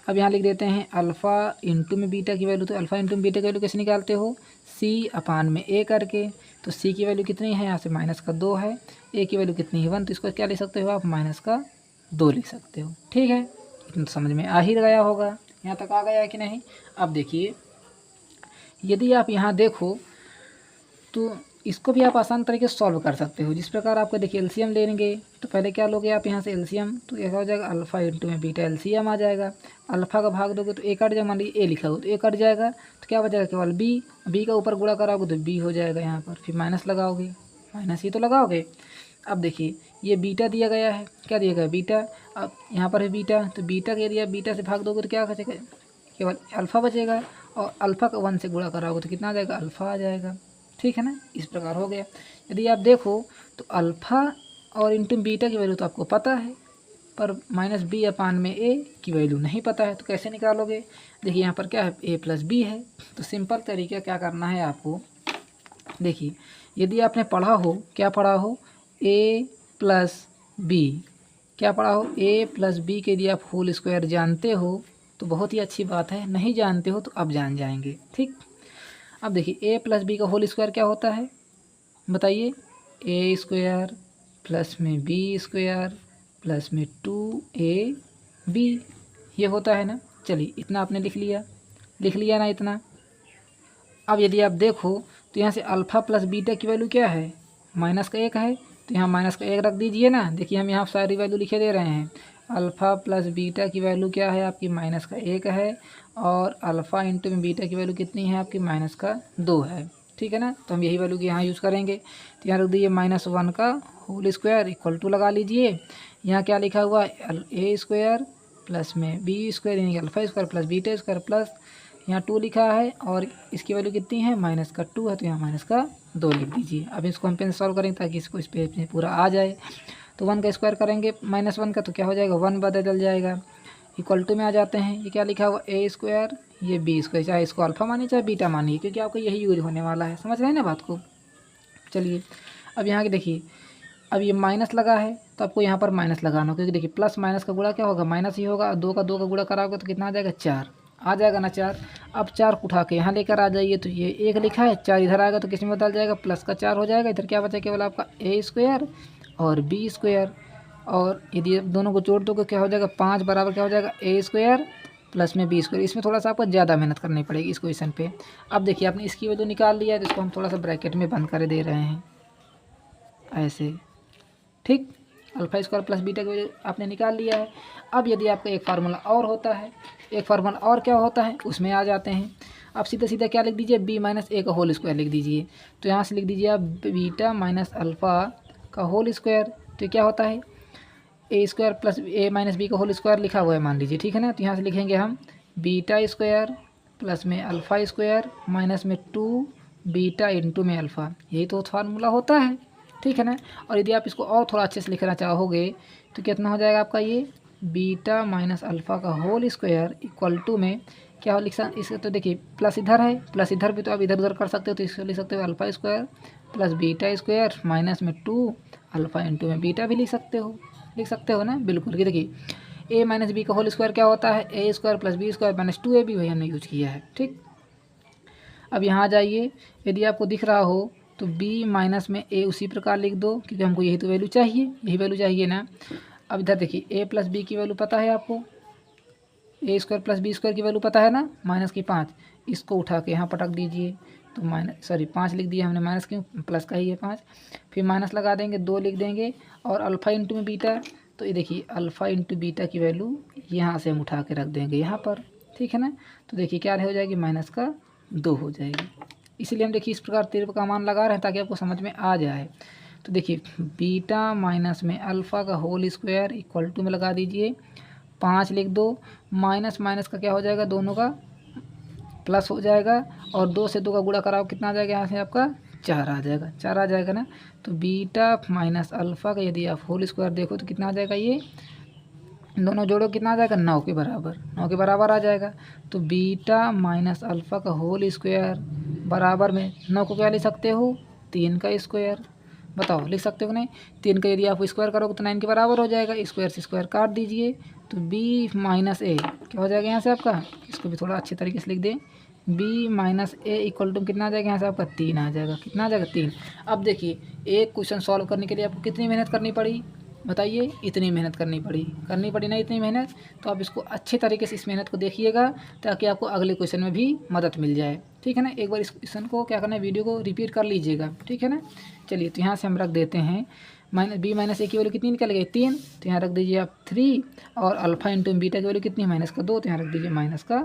अब यहाँ लिख देते हैं अल्फ़ा इंटू में बीटा की वैल्यू, तो अल्फ़ा इंटू में बीटा की वैल्यू कैसे निकालते हो, सी अपान में ए करके, तो सी की वैल्यू कितनी है यहाँ से माइनस का 2 है, ए की वैल्यू कितनी है 1, तो इसको क्या लिख सकते हो आप माइनस का 2 लिख सकते हो, ठीक है। इतना तो समझ में आ ही गया होगा, यहाँ तक आ गया है कि नहीं। अब देखिए यदि आप यहाँ देखो तो इसको भी आप आसान तरीके से सॉल्व कर सकते हो। जिस प्रकार आपको देखिए एलसीएम लेंगे, तो पहले क्या लोगे आप यहाँ से एलसीएम, तो यह हो जाएगा अल्फ़ा इंटू में बीटा, एलसीएम आ जाएगा। अल्फ़ा का भाग दोगे तो ए कट जाएगा, मान लीजिए ए लिखा हो तो ए कट जाएगा, तो क्या बचेगा केवल बी, बी का ऊपर गुणा कराओगे तो बी हो जाएगा यहाँ पर, फिर माइनस लगाओगे, माइनस ही तो लगाओगे। अब देखिए ये बीटा दिया गया है, क्या दिया गया है बीटा, अब यहाँ पर है बीटा, तो बीटा के एरिया बीटा से भाग दोगे तो क्या बचेगा, केवल अल्फ़ा बचेगा, और अल्फ़ा का 1 से गुणा कराओगे तो कितना आ जाएगा अल्फ़ा आ जाएगा, ठीक है ना। इस प्रकार हो गया। यदि आप देखो तो अल्फ़ा और इंटू बीटा की वैल्यू तो आपको पता है, पर माइनस बी अपान में ए की वैल्यू नहीं पता है, तो कैसे निकालोगे। देखिए यहाँ पर क्या है ए प्लस बी है, तो सिंपल तरीका क्या करना है आपको, देखिए यदि आपने पढ़ा हो, क्या पढ़ा हो, ए प्लस बी, क्या पढ़ा हो ए प्लस बी के लिए आप होल स्क्वायर जानते हो तो बहुत ही अच्छी बात है, नहीं जानते हो तो अब जान जाएंगे, ठीक। अब देखिए ए प्लस बी का होल स्क्वायर क्या होता है बताइए, ए स्क्वायर प्लस में बी स्क्वायर प्लस में 2ab, ये होता है ना। चलिए इतना आपने लिख लिया। लिख लिया ना इतना। अब यदि आप देखो तो यहाँ से अल्फ़ा प्लस बीटा की वैल्यू क्या है, माइनस का 1 है, तो यहाँ माइनस का 1 रख दीजिए ना। देखिए हम यहाँ सारी वैल्यू लिखे दे रहे हैं। अल्फ़ा प्लस बीटा की वैल्यू क्या है आपकी, माइनस का 1 है, और अल्फ़ा इंटू में बीटा की वैल्यू कितनी है आपकी, माइनस का 2 है। ठीक है ना, तो हम यही वैल्यू की यहाँ यूज़ करेंगे। तो यहाँ रख दीजिए -1 का होल स्क्वायर इक्वल टू लगा लीजिए। यहाँ क्या लिखा हुआ है, ए स्क्वायर प्लस में बी स्क्वायर यानी कि alpha square plus beta square plus यहाँ 2 लिखा है, और इसकी वैल्यू कितनी है, माइनस का 2 है, तो यहाँ माइनस का 2 लिख दीजिए। अब इसको हम पेन सॉल्व करेंगे ताकि इसको इस पे पूरा आ जाए। तो 1 का स्क्वायर करेंगे -1 का, तो क्या हो जाएगा, 1 बदल जाएगा। इक्वल टू में आ जाते हैं, ये क्या लिखा हुआ, ए स्क्वायर, ये बी स्क्वायर, चाहे इसको अल्फ़ा मानिए चाहे बीटा मानिए, क्योंकि आपको यही यूज होने वाला है। समझ रहे हैं ना बात को। चलिए अब यहाँ के देखिए, अब ये माइनस लगा है तो आपको यहाँ पर माइनस लगाना, क्योंकि देखिए प्लस माइनस का गुणा क्या होगा, माइनस ही होगा। 2 का 2 का गुणा कराओगे तो कितना आ जाएगा, 4 आ जाएगा ना 4। अब 4 उठा के यहाँ लेकर आ जाइए, तो ये 1 लिखा है, 4 इधर आएगा तो किस में बदल जाएगा, प्लस का 4 हो जाएगा। इधर क्या बचा केवल आपका ए स्क्वायर और बी स्क्वायर, और यदि दोनों को जोड़ दो तो क्या हो जाएगा, 5 बराबर क्या हो जाएगा, ए स्क्वायर प्लस में बी स्क्वायर। इसमें थोड़ा सा आपको ज़्यादा मेहनत करनी पड़ेगी इस क्वेश्चन पे। अब देखिए आपने इसकी वैल्यू निकाल लिया है, तो इसको हम थोड़ा सा ब्रैकेट में बंद कर दे रहे हैं ऐसे। ठीक, अल्फ़ा स्क्वायर प्लस बीटा की वैल्यू आपने निकाल लिया है। अब यदि आपका एक फार्मूला और होता है, एक फार्मूला और क्या होता है उसमें आ जाते हैं। अब सीधा सीधा क्या लिख दीजिए, बी माइनस ए का होल स्क्वायर लिख दीजिए। तो यहाँ से लिख दीजिए आप बीटा माइनस अल्फ़ा का होल स्क्वायर, तो क्या होता है, a square plus A minus b का होल स्क्वायर लिखा हुआ है मान लीजिए। ठीक है ना, तो यहाँ से लिखेंगे हम बीटा स्क्वायर प्लस में अल्फ़ा स्क्वायर माइनस में 2 बीटा इंटू में अल्फ़ा, यही तो फार्मूला होता है। ठीक है ना, और यदि आप इसको और थोड़ा अच्छे से लिखना चाहोगे तो कितना हो जाएगा आपका, ये बीटा माइनस अल्फ़ा का होल स्क्वायर इक्वल टू में क्या हो लिखा इसका, तो देखिए प्लस इधर है, प्लस इधर भी तो आप इधर उधर कर सकते हो, तो इसको लिख सकते हो alpha square plus beta square minus में 2 अल्फ़ा इंटू में बीटा भी लिख सकते हो ना, बिल्कुल। कि देखिए ए माइनस बी का होल स्क्वायर क्या होता है, a square plus b square minus 2 भी वही हमने यूज किया है। ठीक, अब यहाँ जाइए, यदि आपको दिख रहा हो तो b माइनस में a उसी प्रकार लिख दो, क्योंकि हमको यही तो वैल्यू चाहिए, यही वैल्यू चाहिए ना। अब इधर देखिए a प्लस बी की वैल्यू पता है आपको, ए स्क्वायर प्लस बी स्क्वायर की वैल्यू पता है ना, माइनस की 5, इसको उठा के यहाँ पटक दीजिए। तो माइनस 5 लिख दिया हमने, माइनस क्यों, प्लस का ही है 5, फिर माइनस लगा देंगे, 2 लिख देंगे, और अल्फ़ा इंटू में बीटा, तो ये देखिए अल्फ़ा इंटू बीटा की वैल्यू यहाँ से हम उठा के रख देंगे यहाँ पर। ठीक है ना, तो देखिए क्या हो जाएगी, माइनस का 2 हो जाएगी। इसीलिए हम देखिए इस प्रकार तीव्र का मान लगा रहे हैं ताकि आपको समझ में आ जाए। तो देखिए बीटा माइनस में अल्फ़ा का होल स्क्वायर इक्वल टू में लगा दीजिए, 5 लिख दो, माइनस माइनस का क्या हो जाएगा, दोनों का प्लस हो जाएगा, और 2 से 2 का गुणा कराओ कितना आ जाएगा, यहाँ से आपका 4 आ जाएगा, 4 आ जाएगा ना। तो बीटा माइनस अल्फ़ा का यदि आप होल स्क्वायर देखो तो कितना आ जाएगा, ये दोनों जोड़ो कितना आ जाएगा, 9 के बराबर, 9 के बराबर आ जाएगा। तो बीटा माइनस अल्फ़ा का होल स्क्वायर बराबर में 9 को क्या लिख सकते हो, 3 का स्क्वायर। बताओ लिख सकते हो नहीं, 3 का यदि आप स्क्वायर करोगे तो 9 के बराबर हो जाएगा, स्क्वायर से स्क्वायर काट दीजिए। तो b माइनस ए क्या हो जाएगा यहाँ से आपका, इसको भी थोड़ा अच्छे तरीके से लिख दें, b minus a equal to कितना आ जाएगा, यहाँ से आपका 3 आ जाएगा। कितना आ जाएगा, 3। अब देखिए एक क्वेश्चन सॉल्व करने के लिए आपको कितनी मेहनत करनी पड़ी, बताइए, इतनी मेहनत करनी पड़ी ना, इतनी मेहनत। तो आप इसको अच्छे तरीके से इस मेहनत को देखिएगा ताकि आपको अगले क्वेश्चन में भी मदद मिल जाए। ठीक है ना, एक बार इस क्वेश्चन को क्या करना है, वीडियो को रिपीट कर लीजिएगा। ठीक है ना, चलिए तो यहाँ से हम रख देते हैं बी माइनस ए की वैल्यू कितनी निकल गई, 3, तो यहाँ रख दीजिए आप 3, और अल्फ़ा इंटू बीटा की वैल्यू कितनी, माइनस का 2, तो यहाँ रख दीजिए माइनस का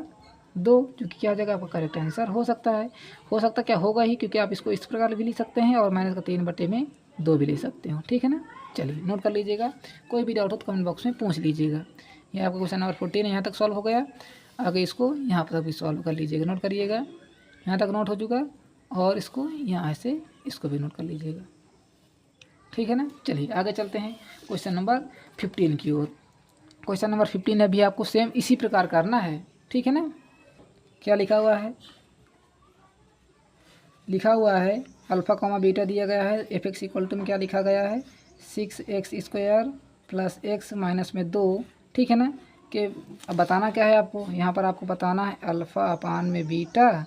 2, जो कि क्या हो जाएगा आपका करेक्ट आंसर हो सकता क्या होगा ही, क्योंकि आप इसको इस प्रकार भी लिख सकते हैं और माइनस का 3/2 भी ले सकते हो। ठीक है ना, चलिए नोट कर लीजिएगा, कोई भी डाउट हो तो कमेंट बॉक्स में पूछ लीजिएगा। ये आपका क्वेश्चन नंबर 14 यहाँ तक सॉल्व हो गया, आगे इसको यहाँ पर भी सॉल्व कर लीजिएगा, नोट करिएगा, यहाँ तक नोट हो चुका, और इसको यहाँ से इसको भी नोट कर लीजिएगा। ठीक है ना, चलिए आगे चलते हैं क्वेश्चन नंबर 15 की ओर। क्वेश्चन नंबर 15 अभी आपको सेम इसी प्रकार करना है। ठीक है ना, क्या लिखा हुआ है अल्फ़ा कॉमा बीटा दिया गया है, एफ एक्स इक्वल टू में क्या लिखा गया है, 6x² प्लस x माइनस में 2। ठीक है ना, कि अब बताना क्या है आपको, यहाँ पर आपको बताना है अल्फ़ा अपान में बीटा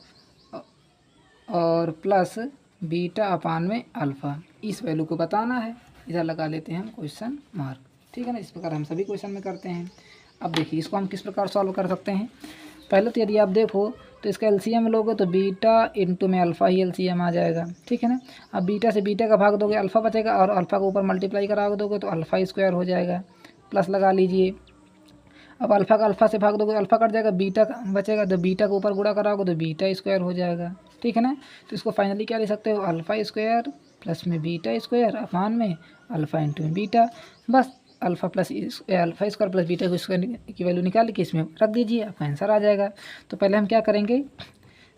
और प्लस बीटा अपान में अल्फ़ा, इस वैल्यू को बताना है। इधर लगा लेते हैं हम क्वेश्चन मार्क। ठीक है ना, इस प्रकार हम सभी क्वेश्चन में करते हैं। अब देखिए इसको हम किस प्रकार सॉल्व कर सकते हैं। पहले तो यदि आप देखो तो इसका एलसीएम लोगे तो बीटा इंटू में अल्फ़ा ही एलसीएम आ जाएगा, ठीक है ना। अब बीटा से बीटा का भाग दोगे अल्फ़ा बचेगा, और अल्फ़ा को ऊपर मल्टीप्लाई करा दोगे तो अल्फ़ा स्क्वायर हो जाएगा, प्लस लगा लीजिए। अब अल्फ़ा का अल्फ़ा से भाग दोगे अल्फ़ा कट जाएगा, बीटा का बचेगा, तो बीटा को ऊपर गुणा कराओगे तो बीटा स्क्वायर हो जाएगा, ठीक है ना। तो इसको फाइनली क्या लिख सकते हो, अल्फ़ा स्क्वायर प्लस में बीटा स्क्वायर अपान में अल्फ़ा इंटू में बीटा। बस alpha square plus beta square की वैल्यू निकाल के इसमें रख दीजिए, आपका आंसर आ जाएगा। तो पहले हम क्या करेंगे,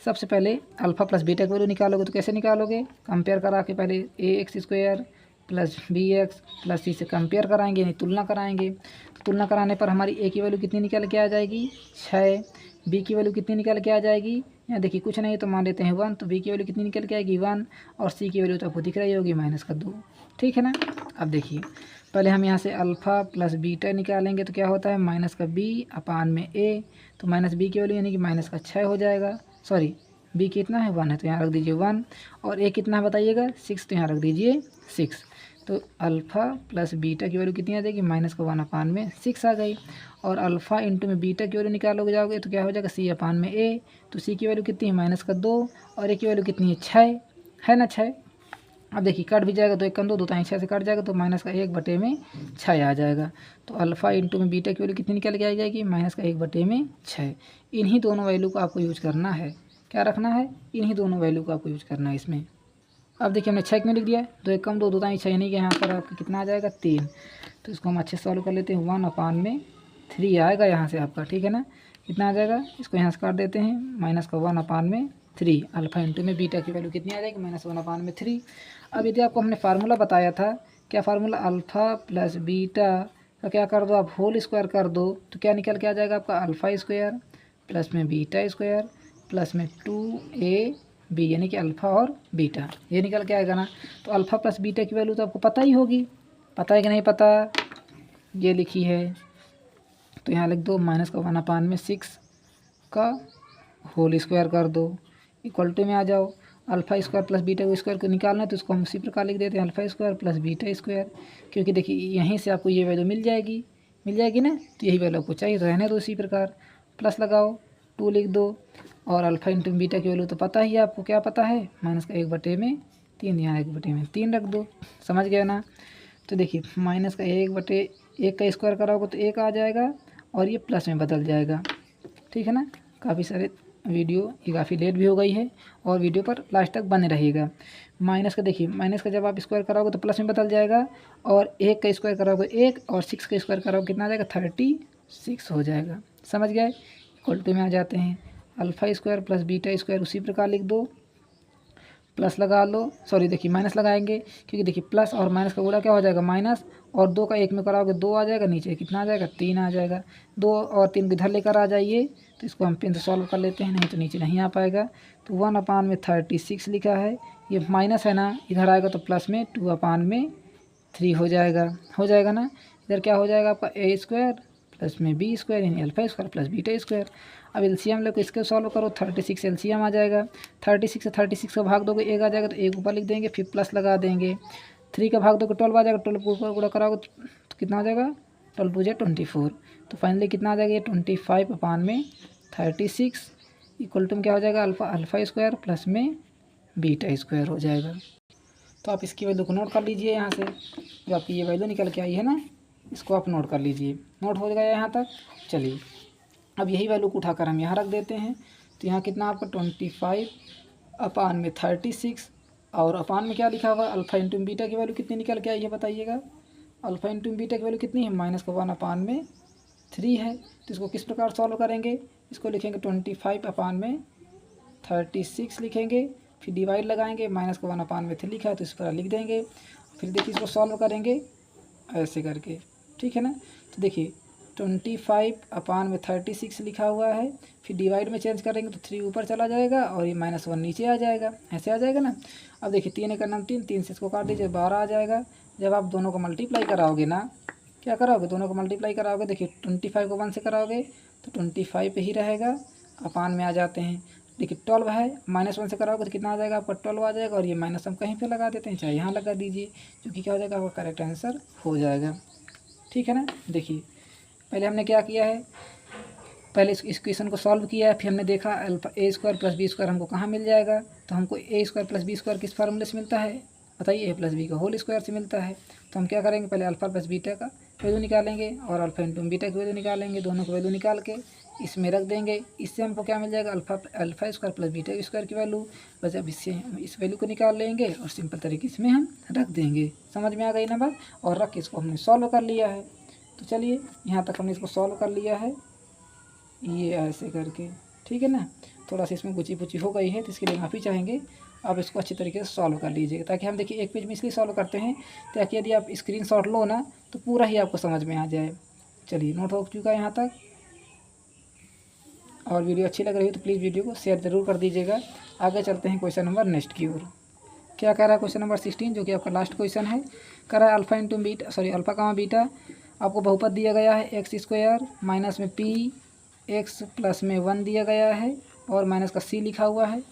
सबसे पहले अल्फ़ा प्लस बीटा की वैल्यू निकालोगे तो कैसे निकालोगे, कंपेयर करा के पहले a x square plus b x plus c से कंपेयर कराएंगे, यानी तुलना कराएंगे। तो तुलना कराने पर हमारी ए की वैल्यू कितनी निकल के आ जाएगी 6, बी की वैल्यू कितनी निकल के आ जाएगी, यहाँ देखिए कुछ नहीं तो मान लेते हैं 1, तो बी की वैल्यू कितनी निकल के आएगी 1, और सी की वैल्यू तो आपको दिख रही होगी -2, ठीक है ना। अब देखिए पहले हम यहाँ से अल्फ़ा प्लस बीटा निकालेंगे तो क्या होता है -b अपान में a, तो -b की वैल्यू यानी कि -6 हो जाएगा। सॉरी b कितना है 1 है, तो यहाँ रख दीजिए 1, और a कितना है बताइएगा 6, तो यहाँ रख दीजिए 6। तो अल्फ़ा प्लस बीटा की वैल्यू कितनी आ जाएगी -1 अपान में 6 आ गई, और अल्फ़ा इंटू में बीटा की वैल्यू निकालोगे जाओगे तो क्या हो जाएगा c अपान में a, तो c की वैल्यू कितनी है -2, और a की वैल्यू कितनी है 6 है ना 6। अब देखिए कट भी जाएगा तो 1 2 2 ताई 6 से कट जाएगा तो -1/6 आ जाएगा। तो अल्फ़ा इंटू में बीटा की वैल्यू कितनी निकल के आ जाएगी -1/6। इन्हीं दोनों वैल्यू को आपको यूज करना है, क्या रखना है, इन्हीं दोनों वैल्यू को आपको यूज करना है इसमें। अब देखिए हमने 6 क्यों लिख दिया है, 2 1 2 2 ताई 6 यानी कि यहाँ पर आपका कितना आ जाएगा 3। तो इसको हम अच्छे से सॉल्व कर लेते हैं, 1 अपान में 3 आएगा यहाँ से आपका, ठीक है ना। कितना आ जाएगा, इसको यहाँ से काट देते हैं, -1 अपान में 3, अल्फ़ा इंटू में बीटा की वैल्यू कितनी आ जाएगी -1 अपान में 3। अब यदि आपको हमने फार्मूला बताया था, क्या फार्मूला, अल्फ़ा प्लस बीटा का क्या कर दो आप होल स्क्वायर कर दो, तो क्या निकल के आ जाएगा आपका अल्फ़ा स्क्वायर प्लस में बीटा स्क्वायर प्लस में 2ab, यानी कि अल्फ़ा और बीटा, ये निकल के आएगा ना। तो अल्फ़ा प्लस बीटा की वैल्यू तो आपको पता ही होगी, पता है कि नहीं पता, ये लिखी है, तो यहाँ लिख दो -1 अपान में 6 का होल स्क्वायर कर दो, इक्वल टू में आ जाओ। Alpha square plus beta square को निकालना है तो इसको हम उसी प्रकार लिख देते हैं alpha square plus beta square, क्योंकि देखिए यहीं से आपको ये वैल्यू मिल जाएगी ना, तो यही वैल्यू आपको चाहिए, रहने दो इसी प्रकार, प्लस लगाओ 2 लिख दो, और अल्फ़ा इंटू बीटा की वैल्यू तो पता ही है आपको, क्या पता है -1/3, यहाँ 1/3 रख दो, समझ गए ना। तो देखिए -1/1 का स्क्वायर कराओगे तो 1 आ जाएगा, और ये प्लस में बदल जाएगा, ठीक है ना। काफ़ी सारे वीडियो ये काफ़ी लेट भी हो गई है, और वीडियो पर लास्ट तक बने रहिएगा। माइनस का देखिए, माइनस का जब आप स्क्वायर कराओगे तो प्लस में बदल जाएगा, और 1 का स्क्वायर कराओगे 1, और 6 का स्क्वायर कराओगे कितना आ जाएगा 36 हो जाएगा, समझ गए। इक्वल टू में आ जाते हैं, alpha square plus beta square उसी प्रकार लिख दो, प्लस लगा लो, सॉरी देखिए माइनस लगाएंगे, क्योंकि देखिए प्लस और माइनस का गुणा क्या हो जाएगा माइनस, और 2 का 1 में कराओगे 2 आ जाएगा, नीचे कितना आ जाएगा 3 आ जाएगा। 2 और 3 को इधर लेकर आ जाइए, तो इसको हम पेन से सॉल्व कर लेते हैं, नहीं तो नीचे नहीं आ पाएगा। तो 1 अपान में 36 लिखा है, ये माइनस है ना, इधर आएगा तो प्लस में 2 अपान में 3 हो जाएगा ना। इधर क्या हो जाएगा आपका ए स्क्वायर प्लस में बी स्क्वायर, यानी alpha square plus beta square. अब एलसीएम लेकर इसके सॉल्व करो, 36 एलसीएम आ जाएगा, 36 से 36 का भाग दोगे 1 आ जाएगा, तो 1 ऊपर लिख देंगे, फिर प्लस लगा देंगे, 3 का भाग दोगे 12 आ जाएगा, 12 को ऊपर गुणा कराओगे तो कितना आ जाएगा 12 2 24, तो फाइनली कितना आ जाएगा ये 25 अपान में 36 इक्वल टू में क्या हो जाएगा अल्फ़ा स्क्वायर प्लस में बीटा स्क्वायर हो जाएगा। तो आप इसकी वैल्यू को नोट कर लीजिए, यहाँ से जो आपकी ये वैल्यू निकल के आई है ना, इसको आप नोट कर लीजिए, नोट हो गया यहाँ तक। चलिए अब यही वैल्यू को उठाकर हम यहाँ रख देते हैं, तो यहाँ कितना आपका 25 अपान में 36, और अपान में क्या लिखा हुआ अल्फ़ा इंटू बीटा की वैल्यू कितनी निकल के आई है बताइएगा। अल्फ़ा इंटू बीटा की वैल्यू कितनी है -1 अपान में 3 है। तो इसको किस प्रकार सॉल्व करेंगे, इसको लिखेंगे 25 अपान में 36 लिखेंगे, फिर डिवाइड लगाएंगे, -1 अपान में 3 लिखा है तो इस पर लिख देंगे, फिर देखिए इसको सॉल्व करेंगे ऐसे करके, ठीक है ना। तो देखिए 25 अपान में 36 लिखा हुआ है, फिर डिवाइड में चेंज करेंगे तो 3 ऊपर चला जाएगा, और ये -1 नीचे आ जाएगा, ऐसे आ जाएगा ना। अब देखिए 3 का नाम 3 से इसको काट दीजिए, 12 आ जाएगा। जब आप दोनों को मल्टीप्लाई कराओगे ना, क्या कराओगे दोनों को मल्टीप्लाई कराओगे, देखिए 25 को 1 से कराओगे तो 25 पे ही रहेगा, अपान में आ जाते हैं। देखिए 12 है, -1 से कराओगे तो कितना आ जाएगा आपका 12 आ जाएगा, और ये माइनस हम कहीं पे लगा देते हैं, चाहे यहाँ लगा दीजिए, जो कि क्या हो जाएगा आपका करेक्ट आंसर हो जाएगा, ठीक है ना। देखिए पहले हमने क्या किया है, पहले इस इक्वेशन को सॉल्व किया, फिर हमने देखा अल्फा ए स्क्वायर प्लस बी स्क्वायर हमको कहाँ मिल जाएगा। तो हमको ए स्क्वायर प्लस बी स्क्वायर किस फार्मूले से मिलता है बताइए, ए प्लस बी का होल स्क्वायर से मिलता है। तो हम क्या करेंगे, पहले अल्फा प्लस बीटा का वैल्यू निकालेंगे और अल्फा इंटू बीटा की वैल्यू निकालेंगे, दोनों को वैल्यू निकाल के इसमें रख देंगे। इससे हमको क्या मिल जाएगा, alpha square plus beta square की वैल्यू। बस अब इससे हम इस वैल्यू को निकाल लेंगे और सिंपल तरीके से हम रख देंगे। समझ में आ गई ना बात। और रख के इसको हमने सॉल्व कर लिया है। तो चलिए यहाँ तक हमने इसको सॉल्व कर लिया है, ये ऐसे करके, ठीक है ना। थोड़ा सा इसमें गुची पुची हो गई है तो इसके लिए माफ़ी चाहेंगे। अब इसको अच्छी तरीके से सॉल्व कर लीजिएगा, ताकि हम देखिए एक पेज में इसलिए सॉल्व करते हैं ताकि यदि आप स्क्रीनशॉट लो ना तो पूरा ही आपको समझ में आ जाए। चलिए नोट हो चुका है यहाँ तक। और वीडियो अच्छी लग रही है तो प्लीज़ वीडियो को शेयर ज़रूर कर दीजिएगा। आगे चलते हैं क्वेश्चन नंबर नेक्स्ट की ओर। क्या कह रहा है क्वेश्चन नंबर 16, जो कि आपका लास्ट क्वेश्चन है। कह रहा है alpha into beta, sorry alpha comma beta आपको बहुपद दिया गया है एक्स स्क्वायर माइनस में पी एक्स प्लस में 1 दिया गया है और माइनस का सी लिखा हुआ है,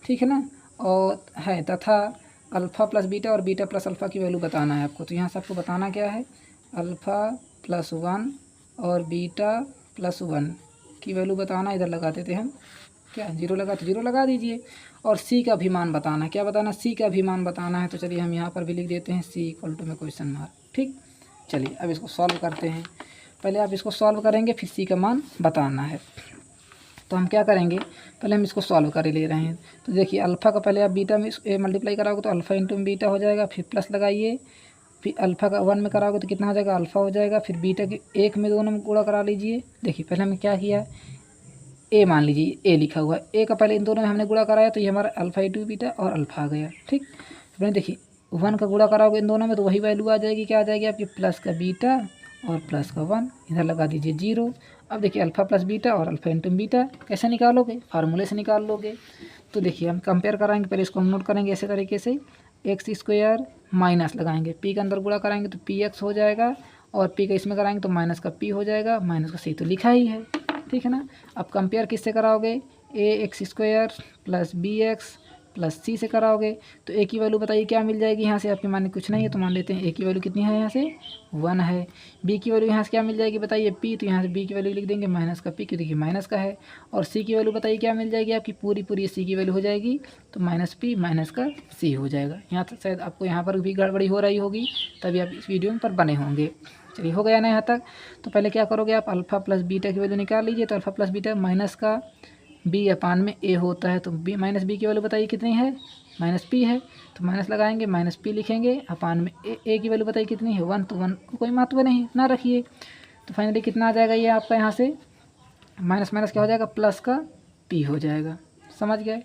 ठीक है ना। और है तथा अल्फ़ा प्लस बीटा और बीटा प्लस अल्फ़ा की वैल्यू बताना है आपको। तो यहाँ से आपको बताना क्या है, अल्फ़ा प्लस 1 और बीटा प्लस 1 की वैल्यू बताना। इधर लगा देते हम, क्या जीरो लगा तो जीरो लगा दीजिए। और सी का भी मान बताना, क्या बताना, सी का भी मान बताना है। तो चलिए हम यहाँ पर भी लिख देते हैं सी इक्वल टू में क्वेश्चन मार्क, ठीक। चलिए अब इसको सॉल्व करते हैं। पहले आप इसको सॉल्व करेंगे फिर सी का मान बताना है। तो हम क्या करेंगे, पहले हम इसको सॉल्व कर ले रहे हैं। तो देखिए अल्फ़ा का पहले आप बीटा में मल्टीप्लाई कराओगे तो अल्फ़ा इंटू बीटा हो जाएगा, फिर प्लस लगाइए, फिर अल्फ़ा का 1 में कराओगे तो कितना हो जाएगा, अल्फ़ा हो जाएगा। फिर बीटा के 1 में दोनों में गुणा करा लीजिए। देखिए पहले हमने क्या किया, ए मान लीजिए, ए लिखा हुआ है, ए का पहले इन दोनों में हमने गुणा कराया तो ये हमारा अल्फ़ा इंटू बीटा और अल्फ़ा आ गया, ठीक। फिर देखिए 1 का गुणा कराओगे इन दोनों में तो वही वैल्यू आ जाएगी, क्या आ जाएगी आपकी, प्लस का बीटा और प्लस का 1, इधर लगा दीजिए 0। अब देखिए अल्फ़ा प्लस बीटा और अल्फ़ा इंटू बीटा कैसे निकालोगे, फार्मूले से निकाल लोगे। तो देखिए हम कंपेयर कराएंगे, पहले इसको हम नोट करेंगे ऐसे तरीके से, एक्स स्क्वायर माइनस लगाएंगे, पी के अंदर गुणा कराएंगे तो पी एक्स हो जाएगा और पी का इसमें कराएंगे तो माइनस का पी हो जाएगा, माइनस का सी तो लिखा ही है, ठीक है ना। अब कंपेयर किससे कराओगे, a x square plus b x plus c से कराओगे तो ए की वैल्यू बताइए क्या मिल जाएगी। यहाँ से आपके मान कुछ नहीं है तो मान लेते हैं ए की वैल्यू कितनी है, यहाँ से 1 है। बी की वैल्यू यहाँ से क्या मिल जाएगी बताइए, पी, तो यहाँ से बी की वैल्यू लिख देंगे माइनस का पी, क्योंकि माइनस का है। और सी की वैल्यू बताइए क्या मिल जाएगी आपकी, पूरी सी की वैल्यू हो जाएगी तो माइनस पी माइनस का सी हो जाएगा। यहाँ तक शायद आपको यहाँ पर भी गड़बड़ी हो रही होगी, तभी आप इस वीडियो पर बने होंगे। चलिए हो गया ना यहाँ तक। तो पहले क्या करोगे आप, अल्फ़ा प्लस बीटा की वैल्यू निकाल लीजिए। तो अल्फ़ा प्लस बीटा माइनस का बी अपान में ए होता है, तो बी माइनस बी की वैल्यू बताइए कितनी है, माइनस पी है, तो माइनस लगाएंगे, माइनस पी लिखेंगे, अपान में ए की वैल्यू बताइए कितनी है 1, तो 1 को कोई महत्व नहीं ना रखिए। तो फाइनली कितना आ जाएगा ये आपका, यहाँ से माइनस माइनस क्या हो जाएगा, प्लस का पी हो जाएगा, समझ गए।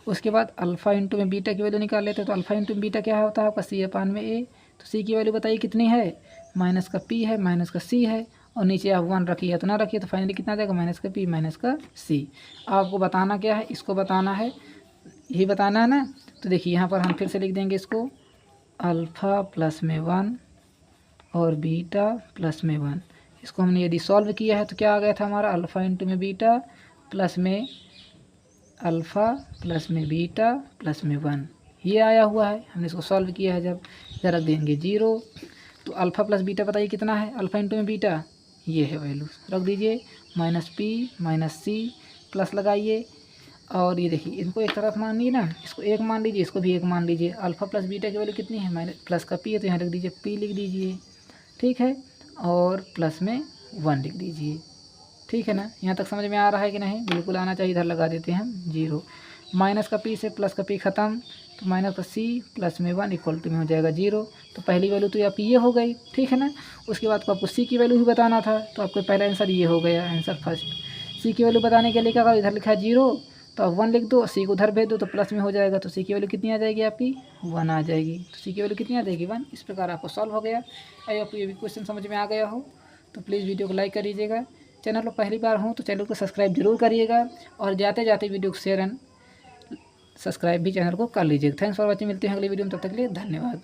उसके बाद अल्फ़ा इंटू में बीटा की वैल्यू निकाल लेते हैं। तो अल्फ़ा इंटू बीटा क्या होता है आपका, सी अपान में ए, तो सी की वैल्यू बताइए कितनी है, माइनस का पी है माइनस का सी है, और नीचे आप 1 रखिए या तो ना रखिए, तो फाइनली कितना आ जाएगा, माइनस का पी माइनस का सी। आपको बताना क्या है, इसको बताना है, यही बताना है ना। तो देखिए यहाँ पर हम फिर से लिख देंगे इसको, अल्फ़ा प्लस में 1 और बीटा प्लस में 1। इसको हमने यदि सॉल्व किया है तो क्या आ गया था हमारा, अल्फ़ा इंटू में बीटा प्लस में अल्फ़ा प्लस में बीटा प्लस में 1, ये आया हुआ है। हमने इसको सॉल्व किया है जब, इधर रख देंगे 0। तो अल्फ़ा प्लस बीटा बताइए कितना है, अल्फ़ा इंटू में बीटा, ये है वैल्यू, रख दीजिए, माइनस पी माइनस सी, प्लस लगाइए। और ये देखिए इनको एक तरफ मान लीजिए ना, इसको एक मान लीजिए, इसको भी एक मान लीजिए। अल्फ़ा प्लस बीटा की वैल्यू कितनी है, माइनस प्लस का पी है तो यहाँ लिख दीजिए पी लिख दीजिए, ठीक है। और प्लस में 1 लिख दीजिए, ठीक है ना। यहाँ तक समझ में आ रहा है कि नहीं, बिल्कुल आना चाहिए। इधर लगा देते हैं हम 0, माइनस का पी से प्लस का पी ख़त्म, तो माइनस का सी प्लस में 1 इक्वल टू में हो जाएगा 0। तो पहली वैल्यू तो आपकी ये हो गई, ठीक है ना। उसके बाद आपको सी की वैल्यू भी बताना था, तो आपको पहला आंसर ये हो गया, आंसर फर्स्ट। सी की वैल्यू बताने के लिए क्या करो, इधर लिखा है 0 तो आप 1 लिख दो, सी को उधर भेज दो तो प्लस में हो जाएगा। तो सी की वैल्यू कितनी आ जाएगी आपकी, 1 आ जाएगी। तो सी की वैल्यू कितनी आ जाएगी, 1। इस प्रकार आपको सॉल्व हो गया। अगर आपको ये भी क्वेश्चन समझ में आ गया हो तो प्लीज़ वीडियो को लाइक कर दीजिएगा। चैनल पर पहली बार हो तो चैनल को सब्सक्राइब जरूर करिएगा, और जाते जाते वीडियो को शेयर एंड सब्सक्राइब भी चैनल को कर लीजिएगा। थैंक्स फॉर वॉचिंग, मिलते हैं अगली वीडियो में, तब तक के लिए धन्यवाद।